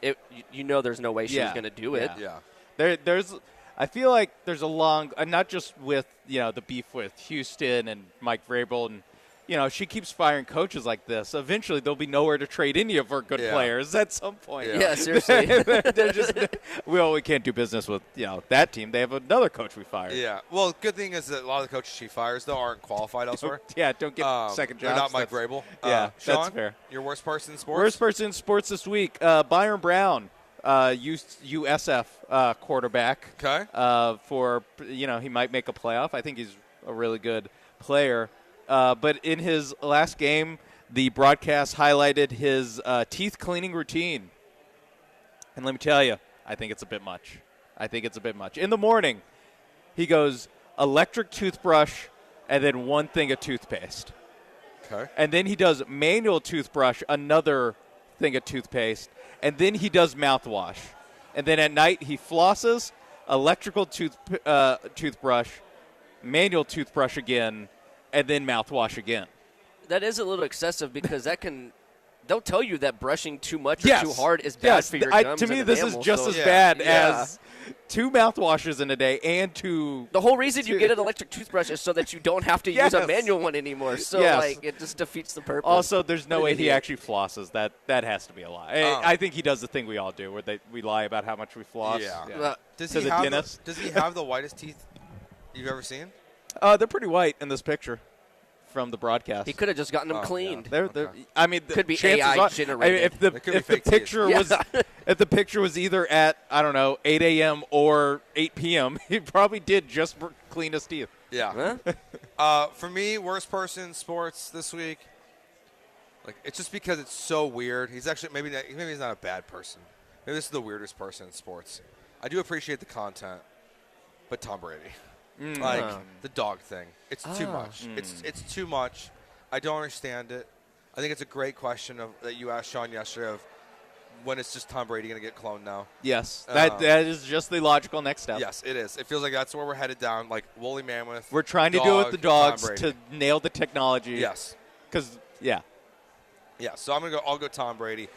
you know there's no way she was going to do it. Yeah. I feel like there's a long, not just with the beef with Houston and Mike Vrabel, and she keeps firing coaches like this. Eventually, there'll be nowhere to trade any of her good players at some point. Yeah, seriously. They're just we can't do business with that team. They have another coach we fired. Yeah. Well, good thing is that a lot of the coaches she fires though aren't qualified elsewhere. Don't get second jobs. They're not Mike Vrabel. Yeah, Sean, that's fair. Your worst person in sports. Worst person in sports this week, Byron Brown. USF quarterback. Okay. For he might make a playoff. I think he's a really good player. But in his last game, the broadcast highlighted his teeth cleaning routine. And let me tell you, I think it's a bit much. In the morning, he goes electric toothbrush and then one thing of toothpaste. Okay. And then he does manual toothbrush, another thing of toothpaste. And then he does mouthwash. And then at night he flosses, electrical toothbrush, manual toothbrush again, and then mouthwash again. That is a little excessive because they'll tell you that brushing too much or too hard is bad for your gums. To me, and this enamel, is just so as bad as 2 mouthwashes in a day and 2. The whole reason you get an electric toothbrush is so that you don't have to use a manual one anymore. So, it just defeats the purpose. Also, there's no way he actually flosses. That has to be a lie. I think he does the thing we all do, where we lie about how much we floss. Yeah. Does he have the whitest teeth you've ever seen? They're pretty white in this picture from the broadcast. He could have just gotten them cleaned. Yeah. I mean, could be AI generated. If the picture was if the picture was either at 8 a.m. or 8 p.m., he probably did just clean his teeth. Yeah. For me, worst person in sports this week. It's just because it's so weird. He's actually maybe he's not a bad person. Maybe this is the weirdest person in sports. I do appreciate the content, but Tom Brady. The dog thing. It's too much. It's too much. I don't understand it. I think it's a great question that you asked Sean yesterday of when is just Tom Brady going to get cloned now? Yes. That is just the logical next step. Yes, it is. It feels like that's where we're headed down, like woolly mammoth. We're trying to do it with the dogs to nail the technology. Yes. Yeah, so I'll go Tom Brady.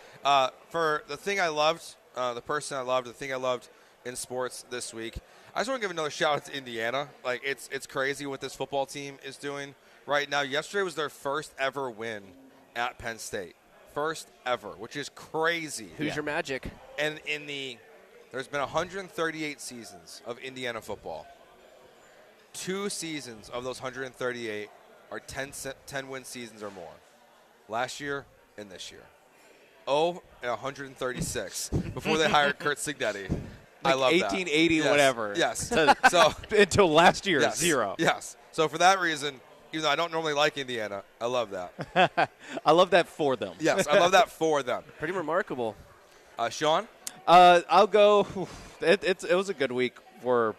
For the thing I loved, the person I loved, the thing I loved in sports this week, I just want to give another shout out to Indiana. It's crazy what this football team is doing right now. Yesterday was their first ever win at Penn State. First ever, which is crazy. Who's your Magic? And there's been 138 seasons of Indiana football. 2 seasons of those 138 are 10-win seasons or more. Last year and this year. 136 before they hired Kurt Signetti. I love 1880 that. whatever. Yes. So until last year, 0. Yes. So for that reason, even though I don't normally like Indiana, I love that. I love that for them. Yes, I love that for them. Pretty remarkable. Sean? I'll go. It was a good week for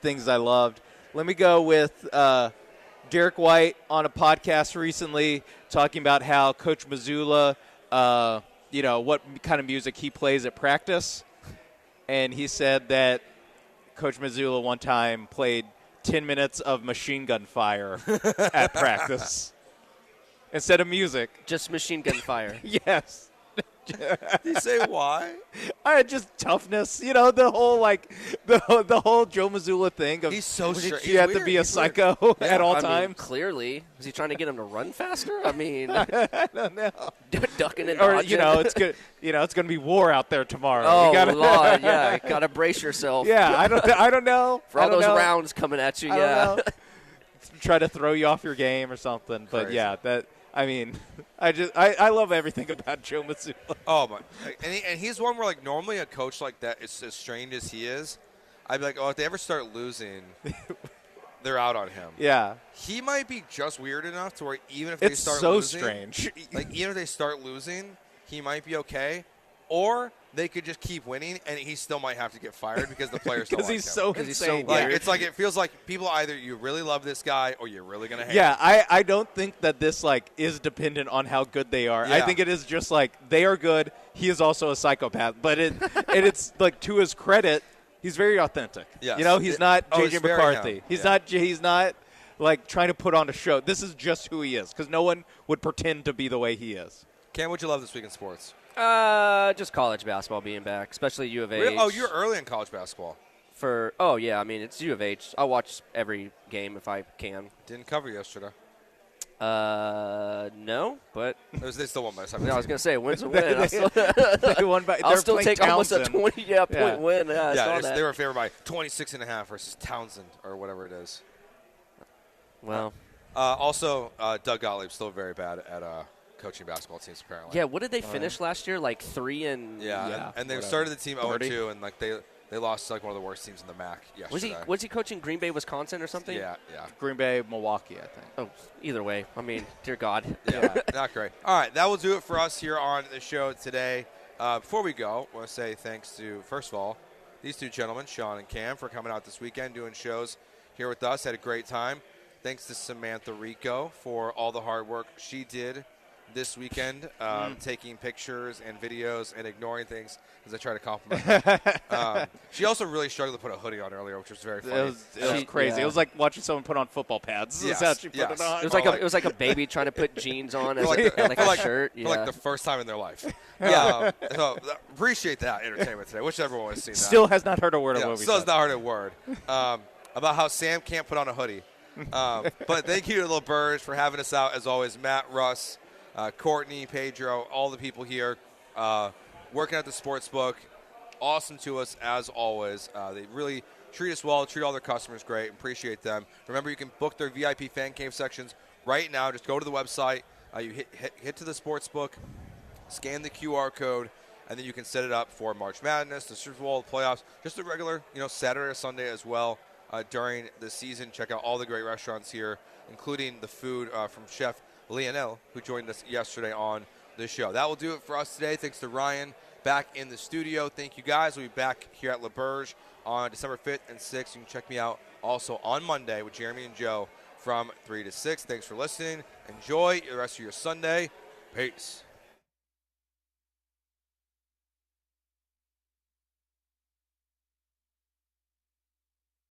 things I loved. Let me go with Derek White on a podcast recently talking about how Coach Mazzulla, what kind of music he plays at practice. And he said that Coach Mazzulla one time played 10 minutes of Machine Gun Fire at practice instead of music. Just Machine Gun Fire. Yes. Did he say why? Just toughness. The whole the whole Joe Mazzulla thing of he's so strange. You have to be a psycho at all times. Clearly, was he trying to get him to run faster? I mean, I don't know. Ducking and or dodging. It's good. It's going to be war out there tomorrow. Oh Lord, yeah, gotta brace yourself. Yeah, I don't know. For all those rounds coming at you, Try to throw you off your game or something. But crazy. Yeah, that. I mean, I love everything about Joe Mazzulla. Oh my! And he's one where normally a coach like that is as strange as he is. I'd be like, if they ever start losing, they're out on him. Yeah, he might be just weird enough to where even if they start so losing, strange. Even if they start losing, he might be okay. Or they could just keep winning, and he still might have to get fired because the players don't like him. He's so insane. It feels like people either you really love this guy or you're really gonna hate him. Yeah, I don't think that this is dependent on how good they are. Yeah. I think it is just they are good. He is also a psychopath, but it's to his credit, he's very authentic. Yes. He's not it's JJ very McCarthy. him. He's not trying to put on a show. This is just who he is because no one would pretend to be the way he is. Cam, what'd you love this week in sports? Just college basketball being back, especially U of H. Really? Oh, you're early in college basketball. Yeah, I mean, it's U of H. I'll watch every game if I can. Didn't cover yesterday. No, but They still won by 17. I was gonna say win's a win. They won by, I'll still playing take almost a Townsend. 20 point win. Yeah, I saw that. They were favored by 26.5 versus Townsend or whatever it is. Well, also, Doug Gottlieb's still very bad at coaching basketball teams apparently. yeah. What did they finish last year? Like 3 and Yeah, and they started the team 0-2, and like they lost to like one of the worst teams in the MAC yesterday. Was he coaching Green Bay, Wisconsin, or something? Yeah. Green Bay, Milwaukee, I think. Oh, either way. I mean, dear God. Yeah, not great. All right, that will do it for us here on the show today. Before we go, I want to say thanks to, first of all, these two gentlemen, Sean and Cam, for coming out this weekend, doing shows here with us. Had a great time. Thanks to Samantha Rico for all the hard work she did this weekend, taking pictures and videos and ignoring things as I try to compliment her. She also really struggled to put a hoodie on earlier, which was very funny. It was crazy. Yeah. It was like watching someone put on football pads. Yes, That's how she put yes. it on. It was like a baby trying to put jeans on as For a shirt. for like the first time in their life. So appreciate that entertainment today. Wish everyone would have seen that. Still has not heard a word of what we Still has said. not heard a word about how Sam can't put on a hoodie. But thank you to LaBerge for having us out, as always. Matt, Russ, Courtney, Pedro, all the people here working at the sports book. Awesome to us, as always. They really treat us well, treat all their customers great. Appreciate them. Remember, you can book their VIP fan cave sections right now. Just go to the website. You hit to the sports book, scan the QR code, and then you can set it up for March Madness, the Super Bowl, the playoffs, just a regular, Saturday or Sunday as well. During the season, check out all the great restaurants here, including the food from Chef Lionel, who joined us yesterday on the show. That will do it for us today. Thanks to Ryan back in the studio. Thank you, guys. We'll be back here at LaBerge on December 5th and 6th. You can check me out also on Monday with Jeremy and Joe from 3 to 6. Thanks for listening. Enjoy the rest of your Sunday. Peace.